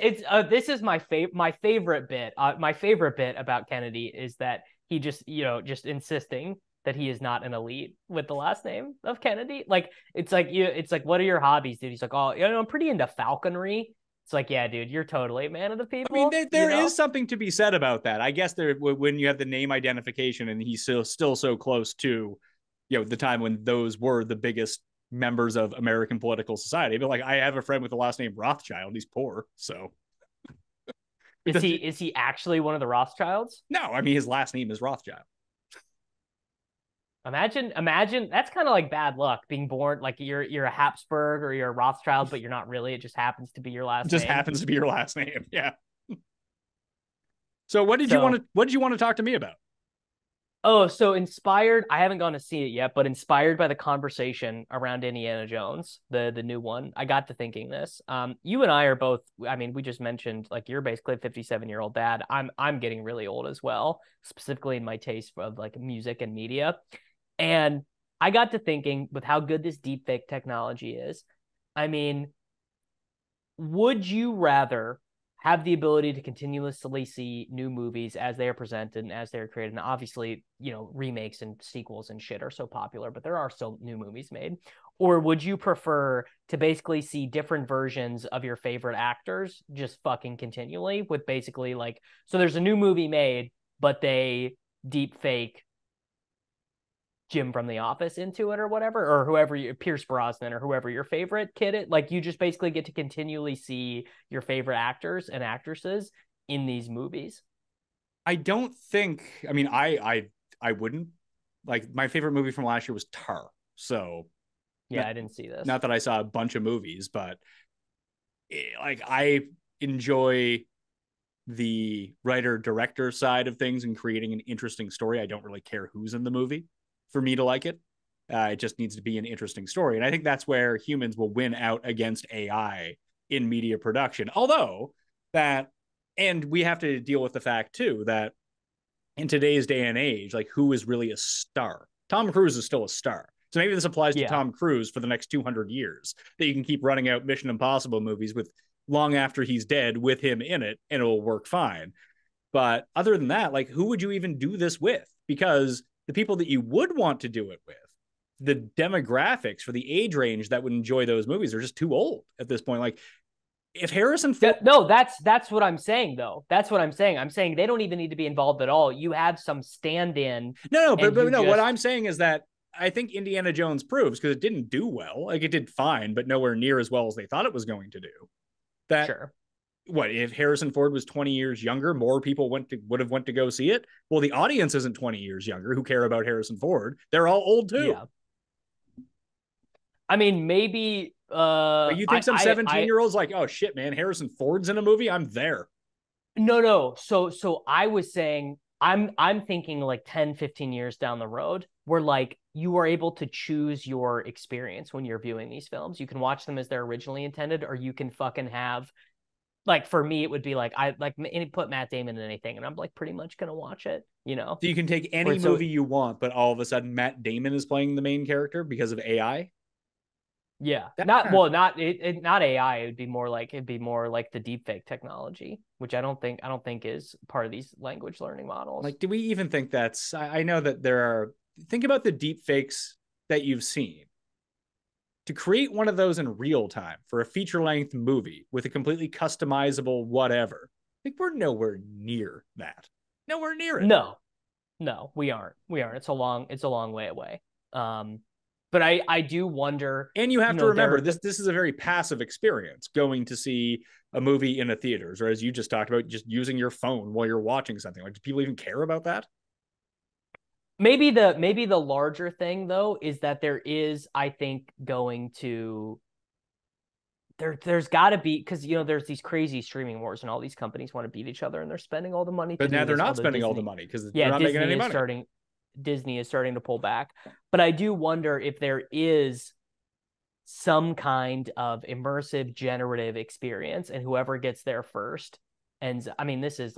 this is my favorite bit. My favorite bit about Kennedy is that he just insisting that he is not an elite with the last name of Kennedy. Like it's like what are your hobbies, dude? He's like, oh, you know, I'm pretty into falconry. It's like, yeah, dude, you're totally a man of the people. I mean, there is something to be said about that. I guess when you have the name identification and he's still so close to, you know, the time when those were the biggest members of American political society. But like, I have a friend with the last name Rothschild. He's poor, so. Is he actually one of the Rothschilds? No, I mean his last name is Rothschild. Imagine that's kind of like bad luck being born like you're a Habsburg or you're a Rothschild, but you're not really. It just happens to be your It last just name. happens to be your last name. Yeah. So what did So you want to talk to me about? Oh, so inspired. I haven't gone to see it yet, but inspired by the conversation around Indiana Jones, the new one. I got to thinking this. You and I are both. I mean, we just mentioned like you're basically a 57-year-old dad. I'm getting really old as well, specifically in my taste of like music and media. And I got to thinking with how good this deepfake technology is. I mean, would you rather have the ability to continuously see new movies as they are presented and as they're created? And obviously, remakes and sequels and shit are so popular, but there are still new movies made. Or would you prefer to basically see different versions of your favorite actors just fucking continually with basically like, so there's a new movie made, but they deep fake Jim from The Office into it or whatever, or whoever Pierce Brosnan or whoever your favorite kid is. Like you just basically get to continually see your favorite actors and actresses in these movies. I don't think. I mean, I wouldn't like my favorite movie from last year was Tar. So yeah, I didn't see this. Not that I saw a bunch of movies, but like I enjoy the writer director side of things and creating an interesting story. I don't really care who's in the movie for me to like it. It just needs to be an interesting story. And I think that's where humans will win out against AI in media production. Although and we have to deal with the fact too, that in today's day and age, like who is really a star? Tom Cruise is still a star. So maybe this applies to Tom Cruise for the next 200 years, that you can keep running out Mission Impossible movies with long after he's dead with him in it, and it'll work fine. But other than that, like who would you even do this with? Because the people that you would want to do it with, the demographics for the age range that would enjoy those movies are just too old at this point. Like if Harrison Ford... No, that's what I'm saying though. That's what I'm saying. I'm saying they don't even need to be involved at all. You have some stand-in. But what I'm saying is that I think Indiana Jones proves, because it didn't do well, like it did fine, but nowhere near as well as they thought it was going to do. That sure. What if Harrison Ford was 20 years younger, more people would have went to go see it? Well, the audience isn't 20 years younger who care about Harrison Ford. They're all old too. Yeah. I mean, maybe but you think some 17-year-olds like, oh shit, man, Harrison Ford's in a movie? I'm there. No. So I was saying I'm thinking like 10, 15 years down the road where like you are able to choose your experience when you're viewing these films. You can watch them as they're originally intended, or you can fucking have, like for me, it would be like I like put Matt Damon in anything, and I'm like pretty much gonna watch it, So you can take any movie you want, but all of a sudden Matt Damon is playing the main character because of AI. Yeah, not AI. It'd be more like the deepfake technology, which I don't think is part of these language learning models. Like, do we even think that's? I know that there are. Think about the deepfakes that you've seen. To create one of those in real time for a feature-length movie with a completely customizable whatever, I think we're nowhere near that. Nowhere near it. No, we aren't. It's a long way away. But I do wonder. And you have to remember, this is a very passive experience, going to see a movie in a theaters, or as you just talked about, just using your phone while you're watching something. Like, do people even care about that? Maybe the larger thing though is that there is, I think, going to there's got to be, because there's these crazy streaming wars and all these companies want to beat each other and they're spending all the money. But now they're not spending all the money because they're not making any money. Disney is starting to pull back, but I do wonder if there is some kind of immersive generative experience, and whoever gets there first. And I mean, this is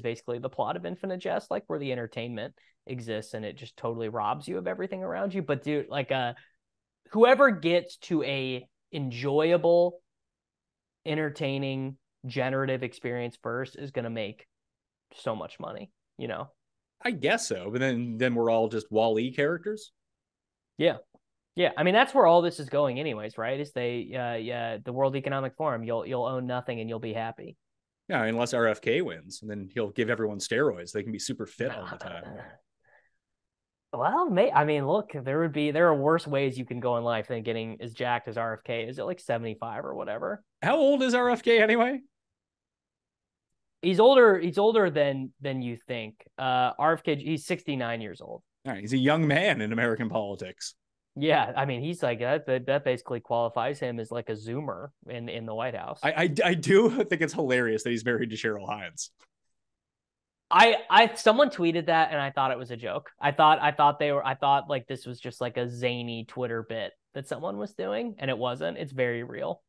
basically the plot of Infinite Jest, like where the entertainment exists and it just totally robs you of everything around you. But dude, like whoever gets to a enjoyable, entertaining, generative experience first is going to make so much money, I guess so. But then we're all just Wall-E characters. Yeah. I mean, that's where all this is going anyways, right? Is the World Economic Forum, you'll own nothing and you'll be happy. Yeah, unless RFK wins, and then he'll give everyone steroids. They can be super fit all the time. Well, I mean, look, there are worse ways you can go in life than getting as jacked as RFK. Is it like 75 or whatever? How old is RFK anyway? He's older than you think. RFK, he's 69 years old. All right, he's a young man in American politics. Yeah, I mean, he's like that basically qualifies him as like a Zoomer in the White House. I do think it's hilarious that he's married to Cheryl Hines. I someone tweeted that and I thought it was a joke. I thought like this was just like a zany Twitter bit that someone was doing, and it wasn't. It's very real.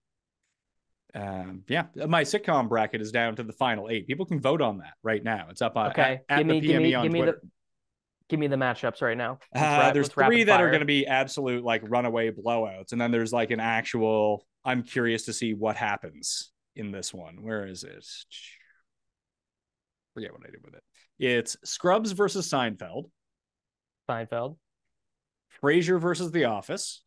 Yeah, my sitcom bracket is down to the final 8. People can vote on that right now. It's up Okay, at the PME on Twitter. Give me the matchups right now. There's 3 that are going to be absolute like runaway blowouts, and then there's like an actual. I'm curious to see what happens in this one. Where is it? Forget what I did with it. It's Scrubs versus Seinfeld. Seinfeld. Frasier versus The Office.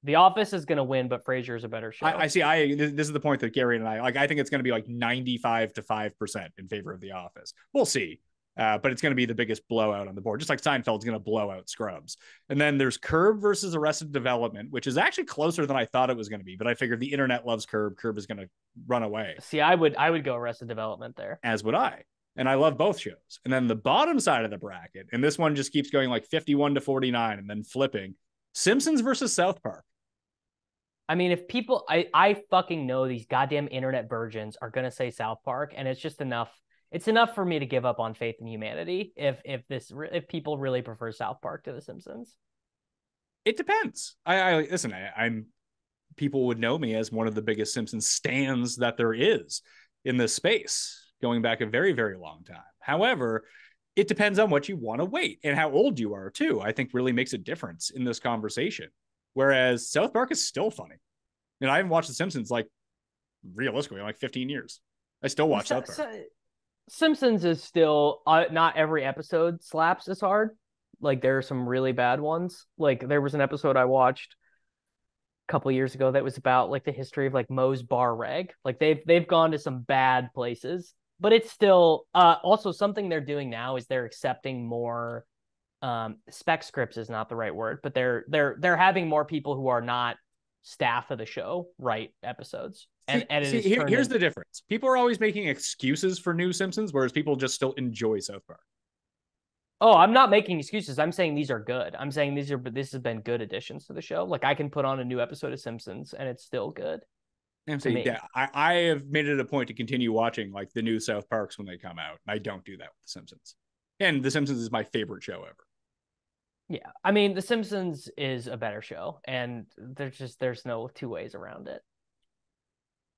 The Office is going to win, but Frasier is a better show. I see. This is the point that Gary and I like. I think it's going to be like 95 to 5% in favor of The Office. We'll see. But it's going to be the biggest blowout on the board, just like Seinfeld's going to blow out Scrubs. And then there's Curb versus Arrested Development, which is actually closer than I thought it was going to be. But I figured the internet loves Curb. Curb is going to run away. See, I would go Arrested Development there. As would I. And I love both shows. And then the bottom side of the bracket, and this one just keeps going like 51 to 49 and then flipping, Simpsons versus South Park. I mean, if people, I fucking know these goddamn internet virgins are going to say South Park, and it's just enough. It's enough for me to give up on faith in humanity if people really prefer South Park to The Simpsons. It depends. I listen. I'm people would know me as one of the biggest Simpsons stans that there is in this space, going back a very, very long time. However, it depends on what you want to weight and how old you are too. I think really makes a difference in this conversation. Whereas South Park is still funny. And I haven't watched The Simpsons like realistically in like 15 years. I still watch South Park. Simpsons is still not every episode slaps as hard. Like there are some really bad ones. Like there was an episode I watched a couple years ago that was about like the history of like Moe's Bar Rag. Like they've gone to some bad places, but it's still also something they're doing now is they're accepting more spec scripts is not the right word, but they're having more people who are not staff of the show write episodes. Here's the difference. People are always making excuses for new Simpsons, whereas people just still enjoy South Park. Oh, I'm not making excuses. I'm saying these are good. I'm saying this has been good additions to the show. Like I can put on a new episode of Simpsons and it's still good. I'm saying, yeah, I have made it a point to continue watching like the new South Parks when they come out. I don't do that with The Simpsons. And The Simpsons is my favorite show ever. Yeah, I mean, The Simpsons is a better show, and there's no two ways around it.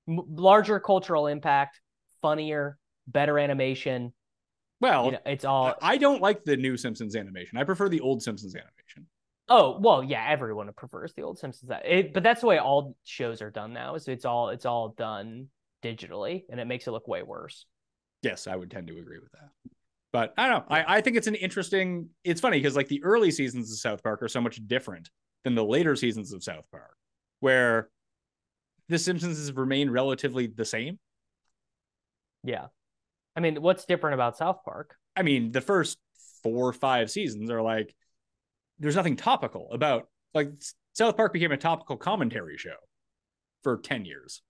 Larger cultural impact, funnier, better animation. Well, it's all. I don't like the new Simpsons animation. I prefer the old Simpsons animation. Oh well, yeah, everyone prefers the old Simpsons. But that's the way all shows are done now. So it's all done digitally, and it makes it look way worse. Yes, I would tend to agree with that. But I don't know. I think it's an interesting. It's funny because like the early seasons of South Park are so much different than the later seasons of South Park, where The Simpsons has remained relatively the same. Yeah, I mean, what's different about South Park? I mean, the first 4 or 5 seasons are like there's nothing topical about like South Park became a topical commentary show for 10 years.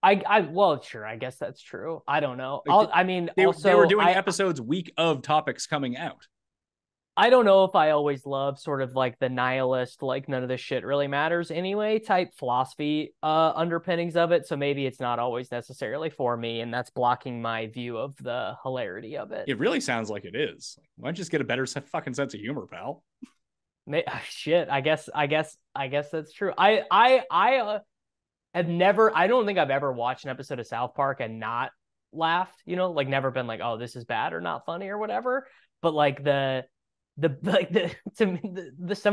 Well, sure, I guess that's true. I don't know. They were doing episodes week of topics coming out. I don't know if I always love sort of like the nihilist, like none of this shit really matters anyway type philosophy underpinnings of it. So maybe it's not always necessarily for me, and that's blocking my view of the hilarity of it. It really sounds like it is. Why don't you just get a better fucking sense of humor, pal? Shit, I guess that's true. I don't think I've ever watched an episode of South Park and not laughed, like never been like, oh, this is bad or not funny or whatever. But like some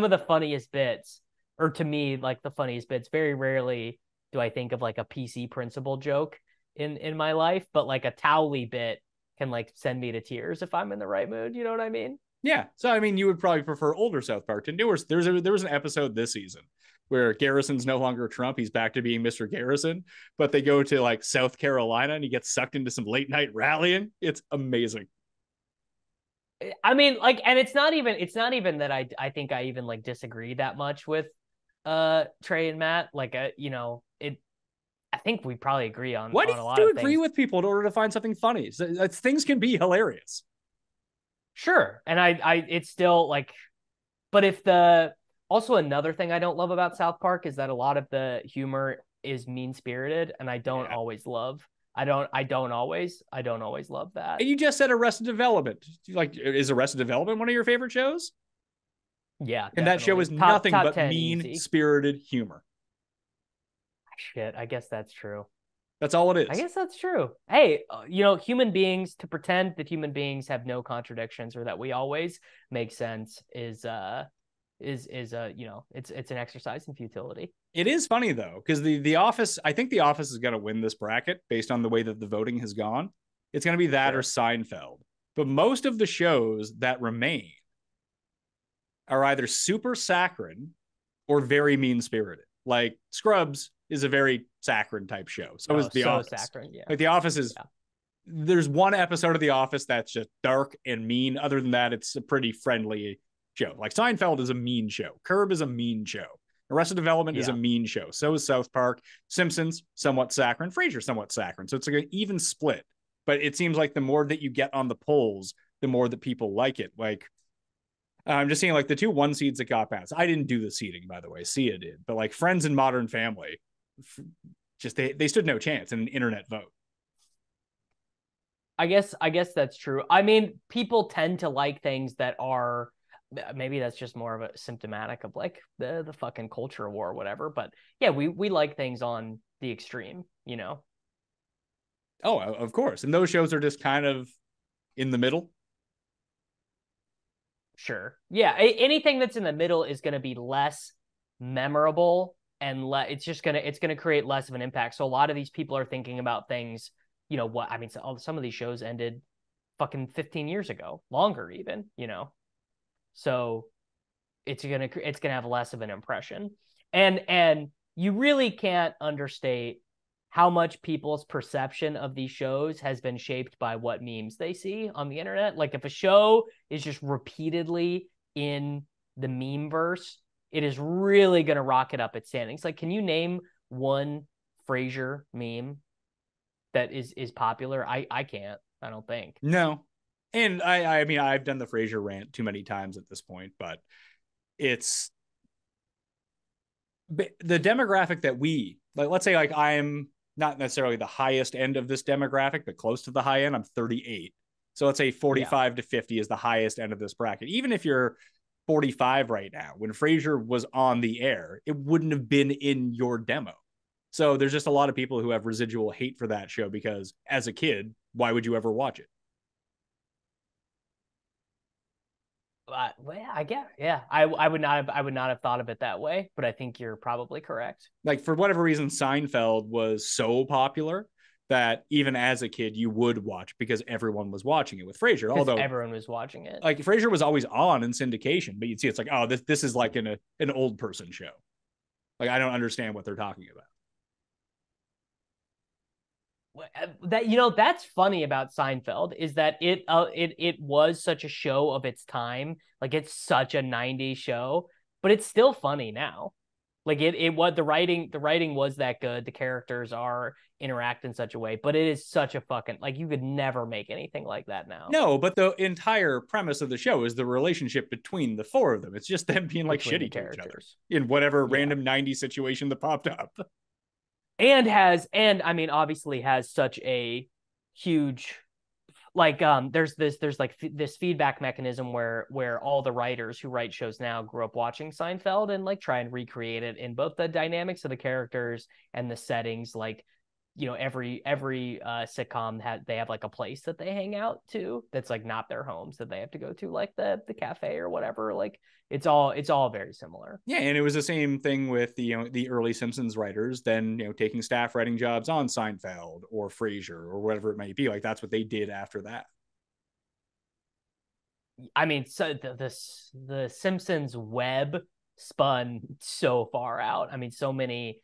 of the funniest bits, or to me, like the funniest bits, very rarely do I think of like a PC principal joke in my life, but like a Towley bit can like send me to tears if I'm in the right mood. You know what I mean? Yeah. So, I mean, you would probably prefer older South Park to newer. There was an episode this season where Garrison's no longer Trump. He's back to being Mr. Garrison, but they go to like South Carolina and he gets sucked into some late night rallying. It's amazing. I mean, like, and it's not even that I think I even like disagree that much with Trey and Matt. Like, I think we probably agree on Why on do a you lot have of to agree things. with people in order to find something funny? Things can be hilarious. Sure. And it's still like, but also another thing I don't love about South Park is that a lot of the humor is mean spirited, and I don't always love. I don't always love that. And you just said Arrested Development. Like, is Arrested Development one of your favorite shows? Yeah, and definitely. that show is nothing top but 10 mean-spirited humor. Shit, I guess that's true. That's all it is. I guess that's true. Hey, human beings, to pretend that human beings have no contradictions or that we always make sense is it's an exercise in futility. It is funny though, because the Office, I think The Office is going to win this bracket based on the way that the voting has gone. It's going to be that or Seinfeld. But most of the shows that remain are either super saccharine or very mean-spirited. Like Scrubs is a very saccharine type show. So is The Office. Saccharine, yeah. Like The Office is, there's one episode of The Office that's just dark and mean. Other than that, it's a pretty friendly show. Like Seinfeld is a mean show. Curb is a mean show. Arrested Development is a mean show. So is South Park. Simpsons, somewhat saccharine. Frasier, somewhat saccharine. So it's like an even split. But it seems like the more that you get on the polls, the more that people like it. Like, I'm just seeing like the 2 1 seeds that got passed. I didn't do the seeding, by the way. Sia did. But like Friends and Modern Family, just they stood no chance in an internet vote. I guess that's true. I mean, people tend to like things that are, maybe that's just more of a symptomatic of like the fucking culture war or whatever. But yeah, we like things on the extreme, Oh, of course. And those shows are just kind of in the middle. Sure. Yeah. Anything that's in the middle is going to be less memorable and it's going to create less of an impact. So a lot of these people are thinking about things, some of these shows ended fucking 15 years ago, longer even, so it's going to have less of an impression. And you really can't understate how much people's perception of these shows has been shaped by what memes they see on the internet. Like if a show is just repeatedly in the meme verse, it is really going to rocket up its standings. Like, can you name one Frasier meme that is popular? I can't, I don't think. No. And I mean, I've done the Frasier rant too many times at this point, but it's the demographic that let's say like I'm not necessarily the highest end of this demographic, but close to the high end. I'm 38. So let's say 45 to 50 is the highest end of this bracket. Even if you're 45 right now, when Frasier was on the air, it wouldn't have been in your demo. So there's just a lot of people who have residual hate for that show because as a kid, why would you ever watch it? Well, I guess, yeah. I would not have thought of it that way, but I think you're probably correct. Like for whatever reason, Seinfeld was so popular that even as a kid you would watch because everyone was watching it with Frasier. Although everyone was watching it. Like Frasier was always on in syndication, but you'd see it's like, oh, this is like an old person show. Like I don't understand what they're talking about. That's funny about Seinfeld is that it was such a show of its time. Like it's such a 90s show, but it's still funny now. Like it was the writing was that good. The characters interact in such a way, but it is such a fucking, like, you could never make anything like that now. No, but the entire premise of the show is the relationship between the 4 of them. It's just them being like shitty to each other in whatever random 90s situation that popped up. And I mean, obviously has such a huge, like, there's this feedback mechanism where all the writers who write shows now grew up watching Seinfeld and like try and recreate it in both the dynamics of the characters and the settings. Like, every sitcom they have like a place that they hang out to that's like not their homes that they have to go to, like the cafe or whatever. Like it's all very similar. Yeah, and it was the same thing with the early Simpsons writers then taking staff writing jobs on Seinfeld or Frasier or whatever it might be. Like that's what they did after that. I mean, so the Simpsons web spun so far out. I mean, so many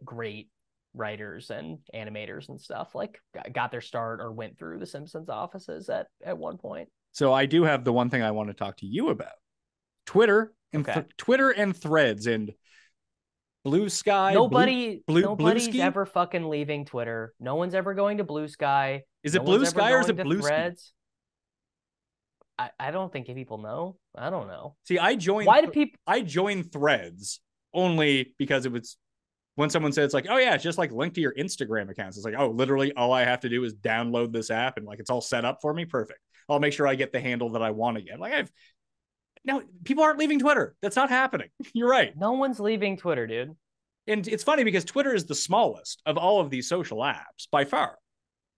great writers and animators and stuff like got their start or went through the Simpsons offices at one point. So I do have the one thing I want to talk to you about. Twitter and Twitter and Threads and Blue Sky. Nobody's ever fucking leaving Twitter. No one's ever going to Blue Sky. Is it Blue Sky or is it Blue Threads? I don't think people know. I don't know. See, I joined Threads only because it was when someone said it's like, oh yeah, it's just like linked to your Instagram accounts. It's like, oh, literally all I have to do is download this app and like it's all set up for me. Perfect. I'll make sure I get the handle that I want to get. Like now people aren't leaving Twitter. That's not happening. You're right. No one's leaving Twitter, dude. And it's funny because Twitter is the smallest of all of these social apps by far,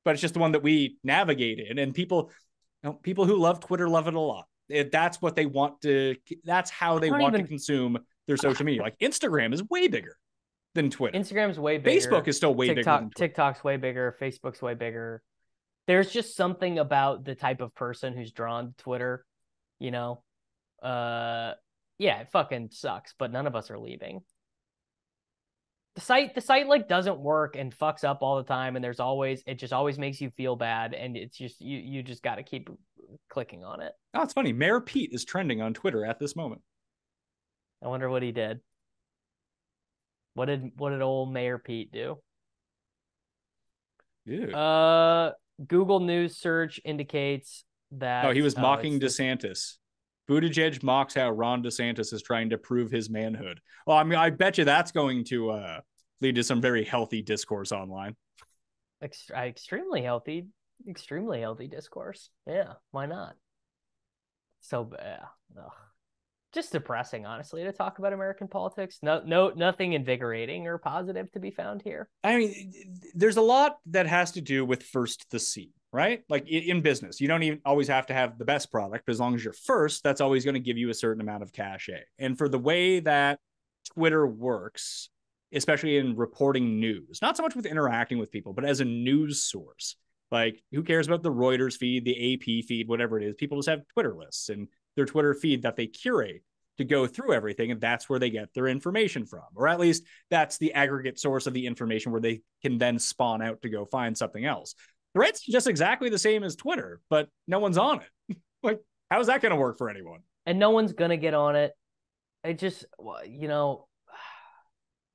but it's just the one that we navigate in. And people who love Twitter love it a lot. That's what they want to. That's how they want to consume their social media. Like Instagram is way bigger than Twitter. Instagram's way bigger. Facebook is still way bigger than Twitter. TikTok's way bigger. Facebook's way bigger. There's just something about the type of person who's drawn to Twitter, you know? Yeah, it fucking sucks, but none of us are leaving. The site like doesn't work and fucks up all the time, and it just always makes you feel bad, and it's just you just got to keep clicking on it. Oh, it's funny. Mayor Pete is trending on Twitter at this moment. I wonder what he did. What did old Mayor Pete do? Yeah. Google News search indicates that he was mocking DeSantis. Buttigieg mocks how Ron DeSantis is trying to prove his manhood. Well, I mean, I bet you that's going to lead to some very healthy discourse online. Extremely healthy discourse. Yeah, why not? So, just depressing, honestly, to talk about American politics. Nothing invigorating or positive to be found here. I mean, there's a lot that has to do with first the seed, right? Like in business, you don't even always have to have the best product, but as long as you're first, that's always going to give you a certain amount of cachet. And for the way that Twitter works, especially in reporting news, not so much with interacting with people, but as a news source, like who cares about the Reuters feed, the AP feed, whatever it is? People just have Twitter lists and their Twitter feed that they curate to go through everything, and that's where they get their information from, or at least that's the aggregate source of the information where they can then spawn out to go find something else. Threads just exactly the same as Twitter, but no one's on it. Like, how's that going to work for anyone? And no one's going to get on it. It just,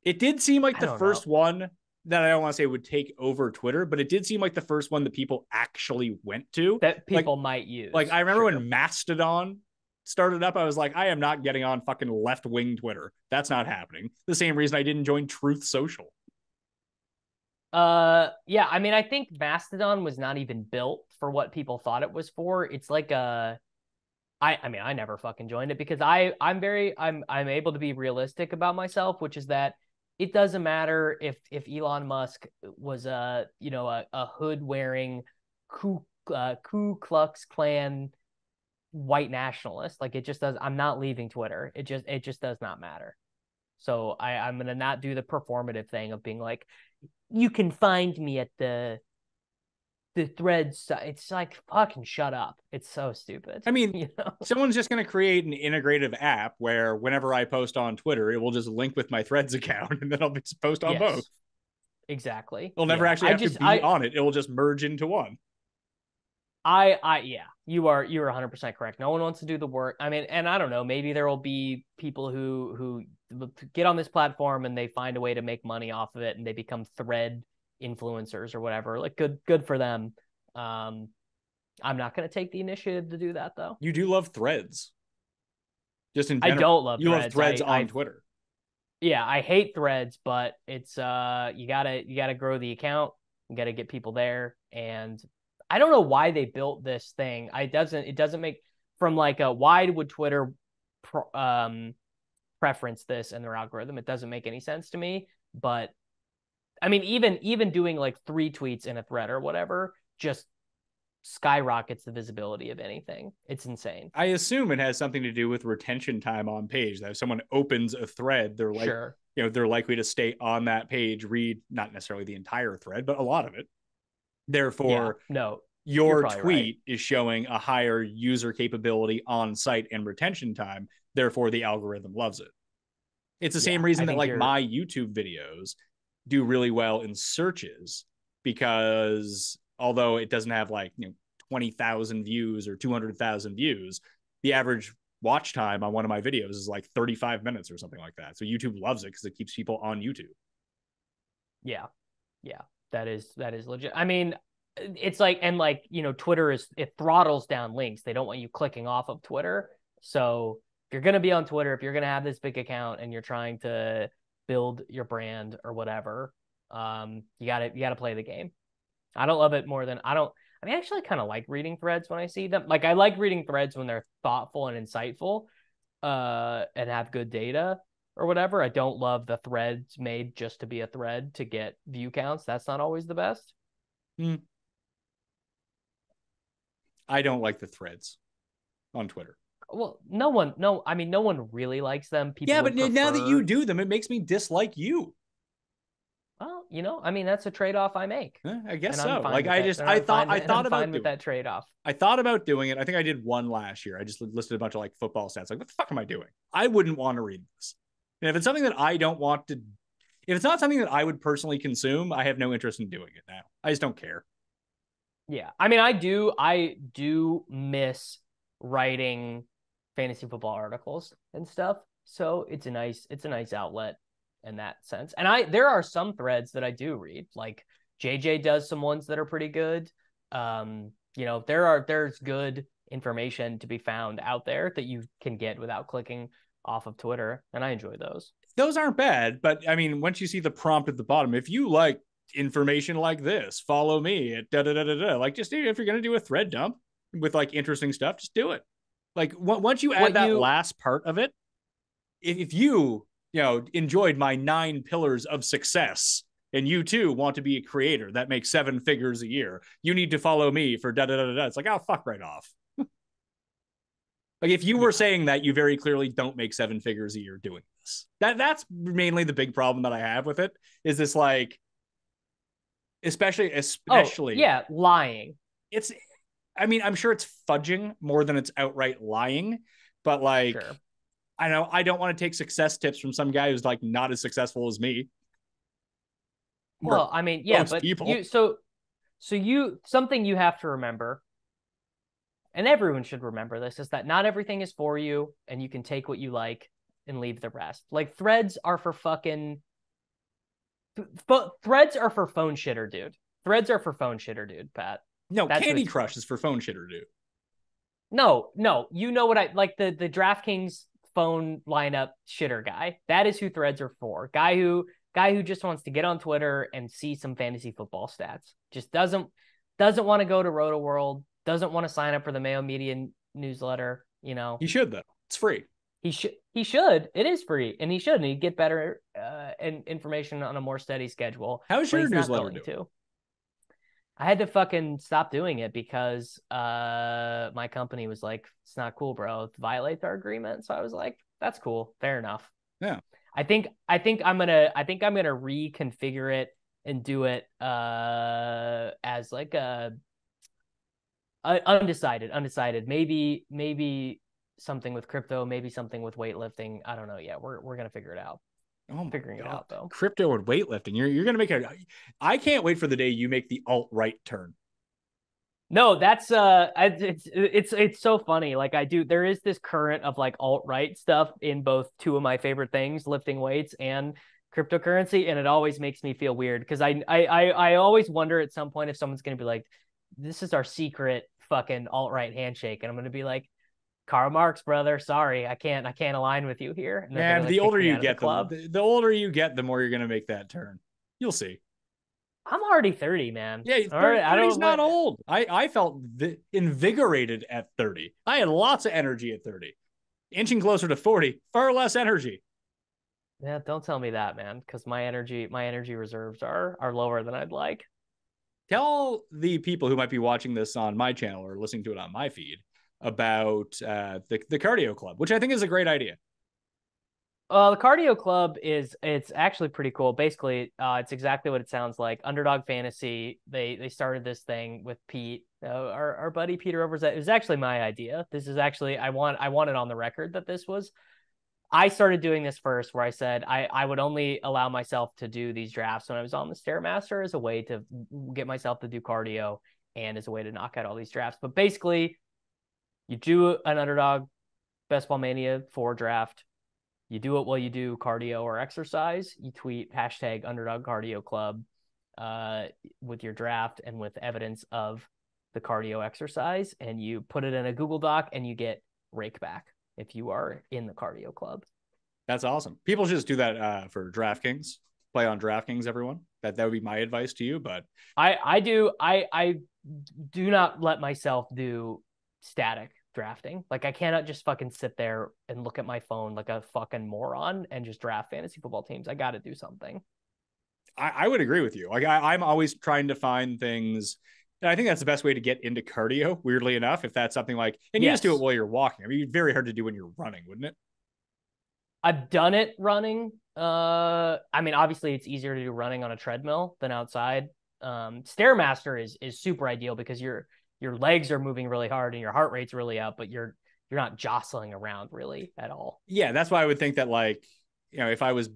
it did seem like the first one that I don't want to say would take over Twitter, but it did seem like the first one that people actually went to. That people might use. Like, I remember when Mastodon started up, I was like, I am not getting on fucking left-wing Twitter. That's not happening. The same reason I didn't join Truth Social. Yeah, I mean, I think Mastodon was not even built for what people thought it was for. It's like I never fucking joined it because I'm able to be realistic about myself, which is that it doesn't matter if Elon Musk was a hood wearing Ku Klux Klan white nationalist. Like, it just does. I'm not leaving Twitter. It just does not matter. So I'm gonna not do the performative thing of being like, you can find me at the Threads. It's like, fucking shut up. It's so stupid. I mean, someone's just going to create an integrative app where whenever I post on Twitter, it will just link with my Threads account, and then I'll just post on both. Exactly. It'll never actually have to be on it. It will just merge into one. You are 100% correct. No one wants to do the work. I mean, and I don't know, maybe there will be people who get on this platform and they find a way to make money off of it and they become Thread influencers or whatever. Like, good for them. I'm not going to take the initiative to do that, though. You do love Threads. Just in general. I don't love Threads. You love Threads on Twitter. Yeah, I hate Threads, but it's you gotta grow the account. You gotta get people there, and I don't know why they built this thing. It doesn't make, from like why would Twitter preference this in their algorithm? It doesn't make any sense to me. But I mean, even doing like 3 tweets in a thread or whatever just skyrockets the visibility of anything. It's insane. I assume it has something to do with retention time on page. That if someone opens a thread, they're like, they're likely to stay on that page, read not necessarily the entire thread, but a lot of it. Therefore, your tweet is showing a higher user capability on site and retention time. Therefore, the algorithm loves it. It's the same reason that like my YouTube videos do really well in searches, because although it doesn't have like 20,000 views or 200,000 views, the average watch time on one of my videos is like 35 minutes or something like that. So YouTube loves it because it keeps people on YouTube. Yeah, that is legit. I mean, it's like, and like, Twitter it throttles down links. They don't want you clicking off of Twitter. So if you're going to be on Twitter, if you're going to have this big account and you're trying to build your brand or whatever, you gotta play the game. I don't love it more than I actually kind of like reading threads when I see them. Like, I like reading threads when they're thoughtful and insightful, and have good data or whatever. I don't love the threads made just to be a thread to get view counts. That's not always the best. I don't like the threads on Twitter. Well, no one really likes them. People but now that you do them, it makes me dislike you. Well, that's a trade-off I make. I guess so. Like, I thought about with that trade-off. I thought about doing it. I think I did one last year. I just listed a bunch of like football stats. Like, what the fuck am I doing? I wouldn't want to read this. And if it's something that I don't want to, if it's not something that I would personally consume, I have no interest in doing it now. I just don't care. Yeah. I do miss writing fantasy football articles and stuff. So it's a nice outlet in that sense. And there are some threads that I do read. Like JJ does some ones that are pretty good. There's good information to be found out there that you can get without clicking off of Twitter, and I enjoy those. Those aren't bad, but I mean, once you see the prompt at the bottom, if you like information like this, follow me at da-da-da-da-da. Like, just if you're going to do a thread dump with like interesting stuff, just do it. Like, once you add last part of it, if you enjoyed my 9 pillars of success and you too want to be a creator that makes 7 figures a year, you need to follow me for da-da-da-da-da. It's like, oh, fuck right off. Like, if you were saying that, you very clearly don't make 7 figures a year doing this. That's mainly the big problem that I have with it, is this, like, especially lying. I'm sure it's fudging more than it's outright lying, but like, sure. I know I don't want to take success tips from some guy who's like not as successful as me. Well, but people. Something you have to remember, and everyone should remember this, is that not everything is for you, and you can take what you like and leave the rest. Like, threads are for phone shitter, dude. Threads are for phone shitter, dude, Pat. No, Candy Crush is for phone shitter, dude. No, you know what I like, the DraftKings phone lineup shitter guy. That is who threads are for. Guy who just wants to get on Twitter and see some fantasy football stats. Just doesn't want to go to Roto World. Doesn't want to sign up for the Mayo Media newsletter. He should, though. It's free. He should. It is free, and he should. And he'd get better information on a more steady schedule. How is your newsletter doing? I had to fucking stop doing it because my company was like, "It's not cool, bro. It violates our agreement." So I was like, "That's cool. Fair enough." Yeah. I think I'm gonna reconfigure it and do it as like a undecided. Maybe something with crypto, maybe something with weightlifting. I don't know yet. We're gonna figure it out. I'm figuring it out though. Crypto and weightlifting. You're gonna make I can't wait for the day you make the alt-right turn. No, that's it's so funny. Like, there is this current of like alt-right stuff in both two of my favorite things, lifting weights and cryptocurrency, and it always makes me feel weird because I always wonder at some point if someone's gonna be like, this is our secret fucking alt-right handshake, and I'm gonna be like, Karl Marx, brother, sorry, I can't align with you here. And man, the older you get, the older you get, the more you're gonna make that turn. You'll see. I'm already 30, man. Yeah, 30's not old. I felt invigorated at 30. I had lots of energy at 30. Inching closer to 40, far less energy. Yeah, don't tell me that, man, because my energy reserves are lower than I'd like. Tell the people who might be watching this on my channel or listening to it on my feed about the cardio club, which I think is a great idea. The cardio club it's actually pretty cool. Basically, it's exactly what it sounds like. Underdog Fantasy. They started this thing with Pete, our buddy Peter Overs. It was actually my idea. This is actually I want it on the record that this was. I started doing this first, where I said I would only allow myself to do these drafts when I was on the Stairmaster as a way to get myself to do cardio and as a way to knock out all these drafts. But basically, you do an Underdog Best Ball Mania 4 draft. You do it while you do cardio or exercise. You tweet #Underdog Cardio Club. with your draft and with evidence of the cardio exercise, and you put it in a Google Doc and you get rake back if you are in the cardio club. That's awesome. People should just do that for DraftKings. Play on DraftKings, everyone. That would be my advice to you. But I do not let myself do static drafting. Like, I cannot just fucking sit there and look at my phone like a fucking moron and just draft fantasy football teams. I got to do something. I would agree with you. Like, I'm always trying to find things. And I think that's the best way to get into cardio, weirdly enough, if that's something like, and you just do it while you're walking. I mean, it's very hard to do when you're running, wouldn't it? I've done it running. I mean, obviously it's easier to do running on a treadmill than outside. Stairmaster is super ideal because your legs are moving really hard and your heart rate's really up, but you're not jostling around really at all. Yeah, that's why I would think that, like, if I was,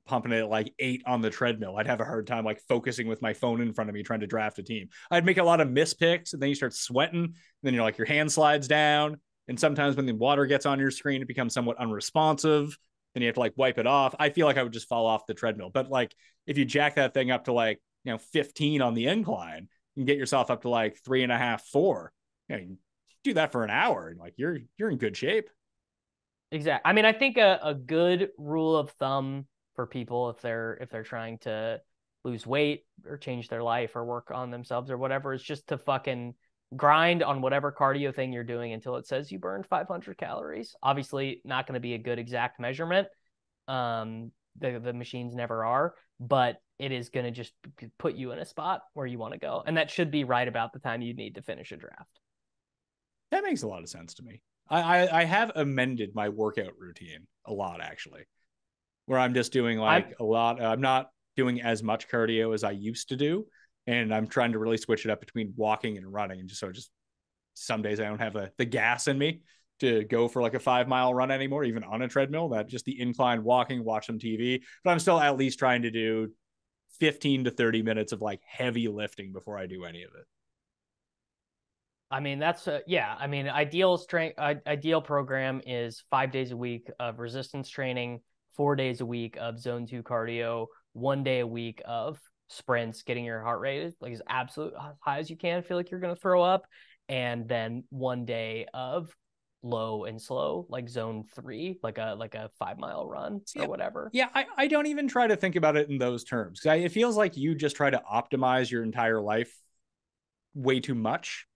pumping it at like 8 on the treadmill, I'd have a hard time like focusing with my phone in front of me trying to draft a team. I'd make a lot of mispicks, and then you start sweating, and then you're like, your hand slides down. And sometimes when the water gets on your screen, it becomes somewhat unresponsive. Then you have to like wipe it off. I feel like I would just fall off the treadmill. But like, if you jack that thing up to like, 15 on the incline, you can get yourself up to like 3.5, 4. You do that for an hour, and like you're in good shape. Exactly. I mean, I think a good rule of thumb for people if they're trying to lose weight or change their life or work on themselves or whatever is just to fucking grind on whatever cardio thing you're doing until it says you burned 500 calories. Obviously, not going to be a good exact measurement. The machines never are, but it is going to just put you in a spot where you want to go. And that should be right about the time you need to finish a draft. That makes a lot of sense to me. I have amended my workout routine a lot, actually, where I'm just doing like a lot. I'm not doing as much cardio as I used to do. And I'm trying to really switch it up between walking and running. And just some days I don't have the gas in me to go for like a 5-mile run anymore, even on a treadmill. That just the incline walking, watch some TV. But I'm still at least trying to do 15 to 30 minutes of like heavy lifting before I do any of it. I mean, that's I mean, ideal program is 5 days a week of resistance training, 4 days a week of zone 2 cardio, 1 day a week of sprints, getting your heart rate like as absolute high as you can, feel like you're going to throw up, and then 1 day of low and slow, like zone 3, like a 5-mile run or whatever. Yeah, I don't even try to think about it in those terms. It feels like you just try to optimize your entire life way too much.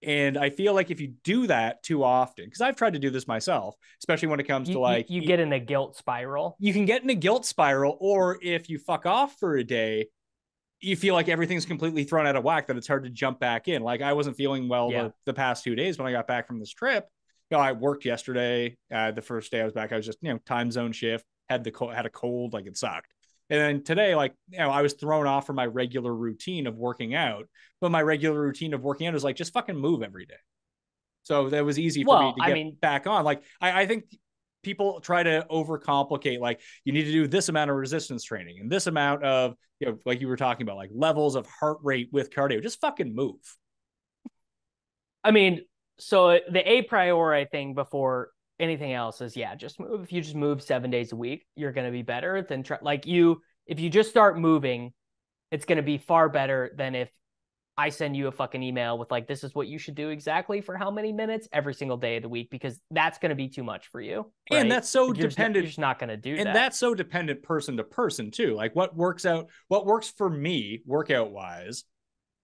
And I feel like if you do that too often, because I've tried to do this myself, especially when it comes to like... You get in a guilt spiral. You can get in a guilt spiral, or if you fuck off for a day, you feel like everything's completely thrown out of whack, that it's hard to jump back in. Like, I wasn't feeling well the past 2 days when I got back from this trip. I worked yesterday. The first day I was back, I was just, time zone shift, had a cold, like it sucked. And then today, like, I was thrown off from my regular routine of working out, but my regular routine of working out is like, just fucking move every day. So that was easy for me to get back on. Like, I think people try to overcomplicate, like, you need to do this amount of resistance training and this amount of, like you were talking about, like levels of heart rate with cardio. Just fucking move. I mean, so the a priori thing before anything else is, just move. If you just move 7 days a week, you're going to be better than if you just start moving, it's going to be far better than if I send you a fucking email with like, this is what you should do exactly for how many minutes every single day of the week, because that's going to be too much for you. Right? And that's so dependent. You're just not going to do that. And that's so dependent person to person too. Like what works for me workout wise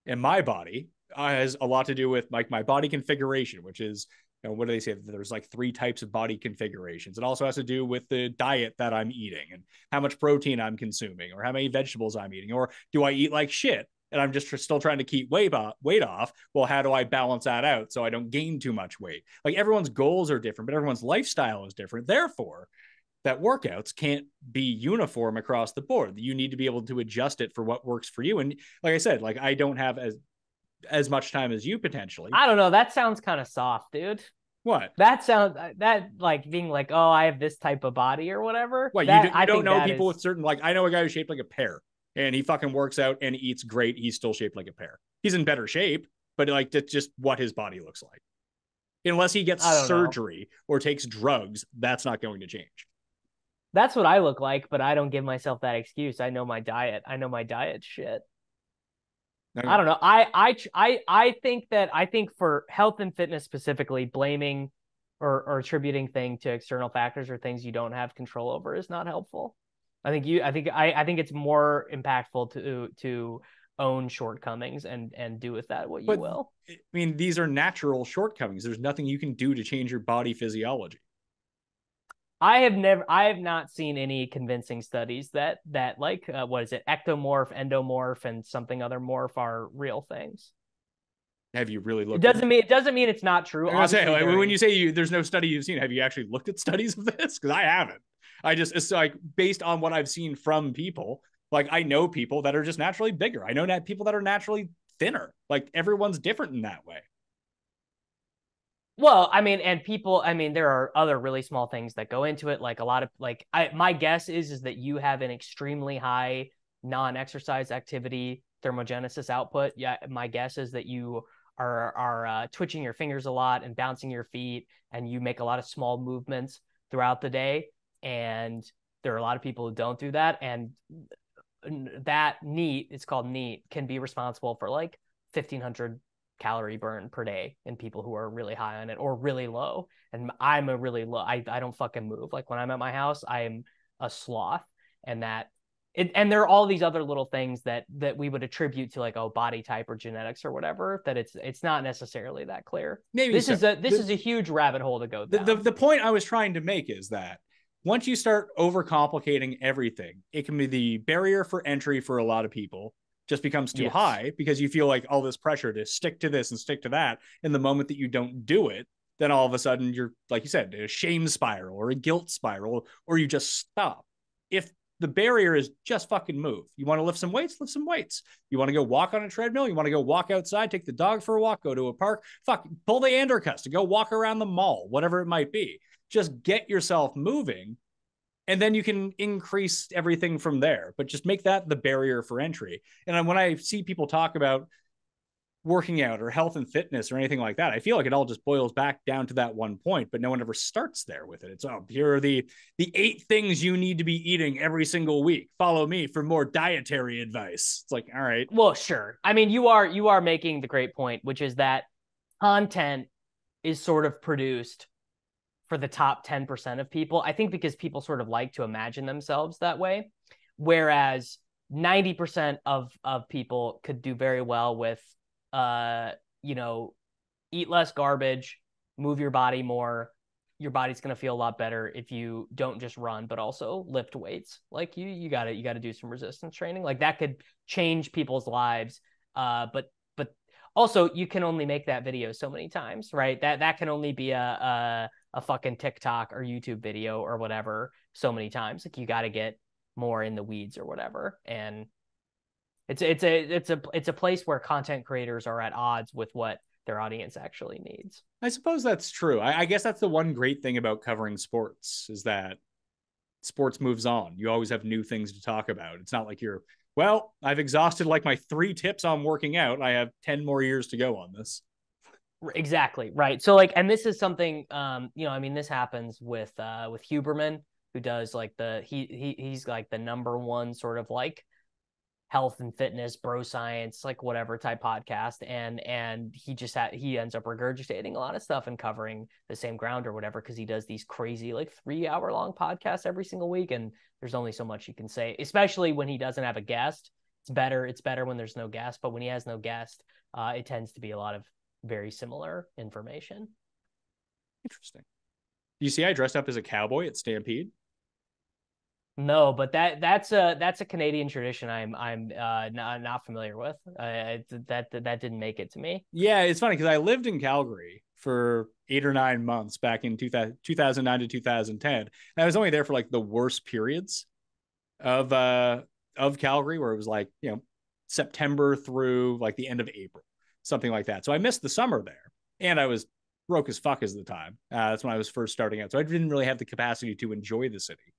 in my body has a lot to do with like my body configuration, which is, what do they say? There's like 3 types of body configurations. It also has to do with the diet that I'm eating and how much protein I'm consuming, or how many vegetables I'm eating, or do I eat like shit and I'm just still trying to keep weight off? Well, how do I balance that out so I don't gain too much weight? Like, everyone's goals are different, but everyone's lifestyle is different. Therefore, that workouts can't be uniform across the board. You need to be able to adjust it for what works for you. And like I said, like, I don't have as much time as you potentially. I don't know. That sounds kind of soft, dude. What? That sounds like being like, oh, I have this type of body or whatever. What, you don't know people with certain, like, I know a guy who's shaped like a pear and he fucking works out and eats great. He's still shaped like a pear. He's in better shape, but like, that's just what his body looks like. Unless he gets surgery or takes drugs, that's not going to change. That's what I look like, but I don't give myself that excuse. I know my diet. I know my diet shit. I don't know. I think for health and fitness specifically, blaming or attributing things to external factors or things you don't have control over is not helpful. I think it's more impactful to own shortcomings and do with that what you will. I mean, these are natural shortcomings. There's nothing you can do to change your body physiology. I have not seen any convincing studies that like what is it, ectomorph, endomorph, and something other morph are real things. Have you really looked? It doesn't mean it's not true. I say, like, when you say there's no study you've seen, have you actually looked at studies of this? Because I haven't. It's like based on what I've seen from people. Like I know people that are just naturally bigger. I know people that are naturally thinner. Like everyone's different in that way. Well, I mean, there are other really small things that go into it. Like a lot of my guess is that you have an extremely high non-exercise activity thermogenesis output. Yeah, my guess is that you are twitching your fingers a lot and bouncing your feet, and you make a lot of small movements throughout the day. And there are a lot of people who don't do that, and that NEAT, it's called NEAT, can be responsible for like 1,500 calorie burn per day in people who are really high on it or really low. And I'm a really low. I don't fucking move. Like when I'm at my house, I'm a sloth, and and there are all these other little things that we would attribute to like, oh, body type or genetics or whatever, that it's not necessarily that clear. Maybe this is a huge rabbit hole to go down. The point I was trying to make is that once you start overcomplicating everything, it can be the barrier for entry for a lot of people just becomes too high because you feel like all this pressure to stick to this and stick to that. And the moment that you don't do it, then all of a sudden you're, like you said, a shame spiral or a guilt spiral, or you just stop. If the barrier is just fucking move. You want to lift some weights? Lift some weights. You want to go walk on a treadmill? You want to go walk outside, take the dog for a walk, go to a park? Pull the Andercuss to go walk around the mall, whatever it might be. Just get yourself moving, and then you can increase everything from there. But just make that the barrier for entry. And when I see people talk about working out or health and fitness or anything like that, I feel like it all just boils back down to that one point, but no one ever starts there with it. It's, oh, here are the 8 things you need to be eating every single week. Follow me for more dietary advice. It's like, all right. Well, sure. I mean, you are making the great point, which is that content is sort of produced for the top 10% of people. I think because people sort of like to imagine themselves that way, whereas 90% of people could do very well with eat less garbage, move your body more. Your body's going to feel a lot better if you don't just run, but also lift weights. Like you got to do some resistance training. Like that could change people's lives. But also you can only make that video so many times, right? That can only be a fucking TikTok or YouTube video or whatever so many times. Like you got to get more in the weeds or whatever. And it's a place where content creators are at odds with what their audience actually needs. I suppose that's true. I guess that's the one great thing about covering sports, is that sports moves on. You always have new things to talk about. It's not like I've exhausted like my 3 tips on working out. I have 10 more years to go on this. Exactly. Right. So and this is something, this happens with Huberman, who does like he's like the number one sort of like health and fitness, bro science, like whatever type podcast. And he ends up regurgitating a lot of stuff and covering the same ground or whatever, because he does these crazy like 3-hour-long podcasts every single week. And there's only so much you can say, especially when he doesn't have a guest. It's better when there's no guest, but when he has no guest, it tends to be a lot of very similar information. Interesting. You see, I dressed up as a cowboy at Stampede. No, but that's a Canadian tradition I'm not familiar with. That didn't make it to me. Yeah, it's funny because I lived in Calgary for 8 or 9 months back in 2009 to 2010. And I was only there for like the worst periods of Calgary, where it was like, September through like the end of April, something like that. So I missed the summer there, and I was broke as fuck as the time. That's when I was first starting out. So I didn't really have the capacity to enjoy the city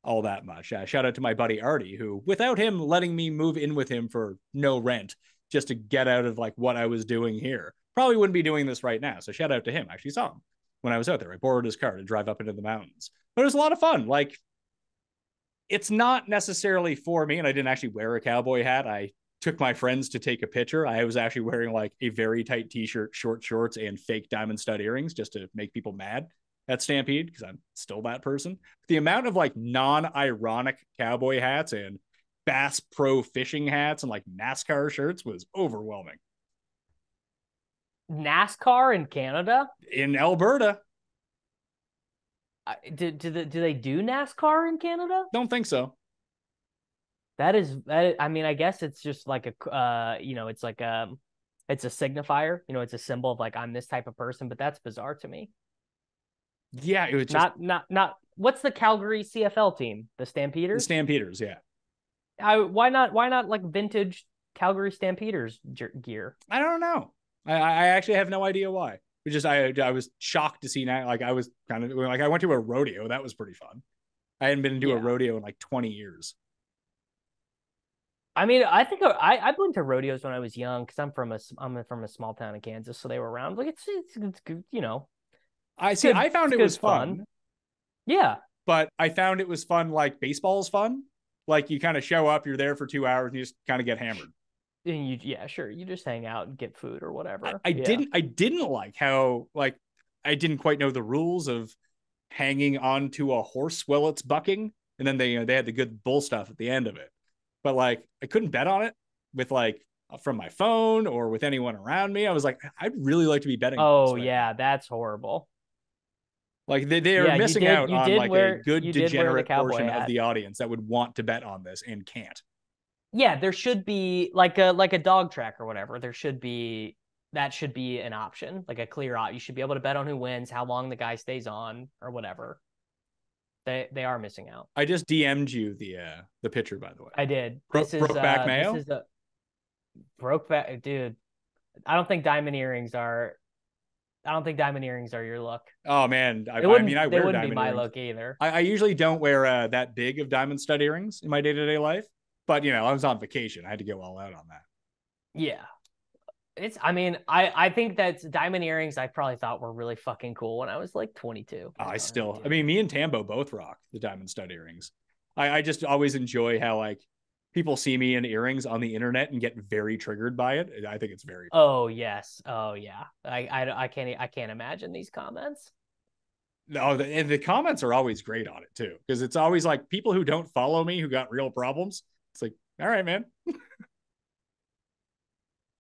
all that much. Shout out to my buddy Artie, who, without him letting me move in with him for no rent, just to get out of like what I was doing here, probably wouldn't be doing this right now. So shout out to him. I actually saw him when I was out there. I borrowed his car to drive up into the mountains, but it was a lot of fun. Like, it's not necessarily for me, and I didn't actually wear a cowboy hat. I took my friends to take a picture, I was actually wearing like a very tight t-shirt, short shorts, and fake diamond stud earrings just to make people mad at Stampede because I'm still that person. The amount of like non-ironic cowboy hats and Bass Pro fishing hats and like NASCAR shirts was overwhelming. NASCAR in Canada? In Alberta. Do they do NASCAR in Canada? Don't think so. I mean, I guess it's just like a it's like it's a signifier, it's a symbol of like I'm this type of person, but that's bizarre to me. Yeah, it was just not what's the Calgary CFL team? The Stampeders? The Stampeders, yeah. Why not like vintage Calgary Stampeders gear? I don't know. I actually have no idea why. It just I was shocked to see now. Like I was kind of like I went to a rodeo. That was pretty fun. I hadn't been to a rodeo in like 20 years. I mean, I think I've been to rodeos when I was young because I'm from a small town in Kansas, so they were around. Like it's good, I found it was fun. Yeah, but I found it was fun. Like baseball is fun. Like you kind of show up, you're there for 2 hours, and you just kind of get hammered. And you just hang out and get food or whatever. I didn't like how like I didn't quite know the rules of hanging onto a horse while it's bucking, and then they had the good bull stuff at the end of it. But like I couldn't bet on it with like from my phone or with anyone around me. I was like, I'd really like to be betting. Oh yeah, that's horrible. Like they are missing out on like a good degenerate portion of the audience that would want to bet on this and can't. Yeah, there should be like a dog track or whatever. That should be an option, like a clear out. You should be able to bet on who wins, how long the guy stays on, or whatever. They are missing out. I just DM'd you the picture, by the way. I did. Brokeback Mayo? This is Brokeback, dude. I don't think diamond earrings are your look. Oh man, I wear diamond wouldn't be my earrings. look either. I usually don't wear that big of diamond stud earrings in my day-to-day life, but I was on vacation. I had to go all out on that. Yeah. I think that diamond earrings I probably thought were really fucking cool when I was like 22. Me and Tambo both rock the diamond stud earrings. I just always enjoy how like people see me in earrings on the internet and get very triggered by it. I think it's very cool. Oh yes. Oh yeah. I can't imagine these comments. No, the comments are always great on it too, because it's always like people who don't follow me who got real problems. It's like, all right, man.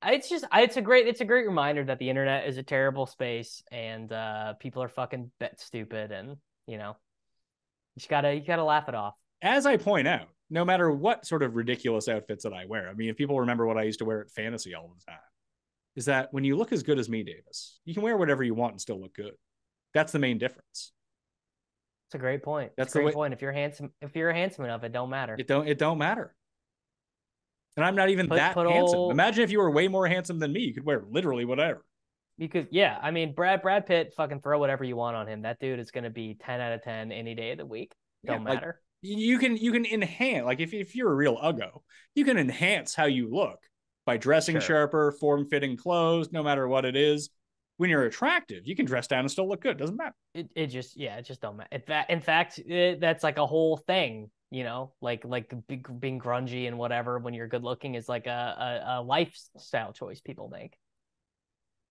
It's a great reminder that the internet is a terrible space and people are fucking stupid, and you gotta laugh it off. As I point out, no matter what sort of ridiculous outfits that I wear, I mean, if people remember what I used to wear at Fantasy all the time, is that when you look as good as me, Davis, you can wear whatever you want and still look good. That's the main difference. That's a great point. That's a great point. If you're handsome enough, it don't matter. It don't matter. And I'm not even that handsome. Imagine if you were way more handsome than me. You could wear literally whatever. Yeah. I mean, Brad Pitt, fucking throw whatever you want on him. That dude is going to be 10 out of 10 any day of the week. Don't matter. Like, you can enhance. Like if you're a real uggo, you can enhance how you look by dressing sharper, form-fitting clothes, no matter what it is. When you're attractive, you can dress down and still look good. Doesn't matter. It just don't matter. In fact, that's like a whole thing. Like being grungy and whatever when you're good looking is like a lifestyle choice people make.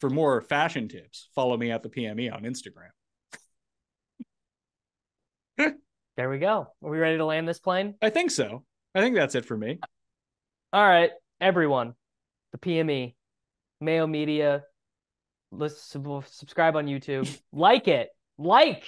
For more fashion tips, follow me at the PME on Instagram. There we go. Are we ready to land this plane? I think so. I think that's it for me. All right, everyone. The PME, Mayo Media. Let's subscribe on YouTube. Like it. Like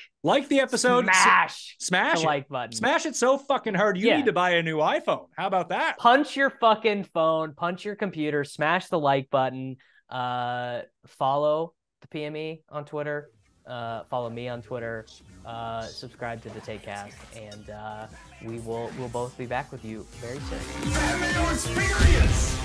the episode. Smash the like button. Smash it so fucking hard. You need to buy a new iPhone. How about that? Punch your fucking phone. Punch your computer. Smash the like button. Follow the PME on Twitter. Follow me on Twitter. Subscribe to the Takecast, and we'll both be back with you very soon. Mayo experience.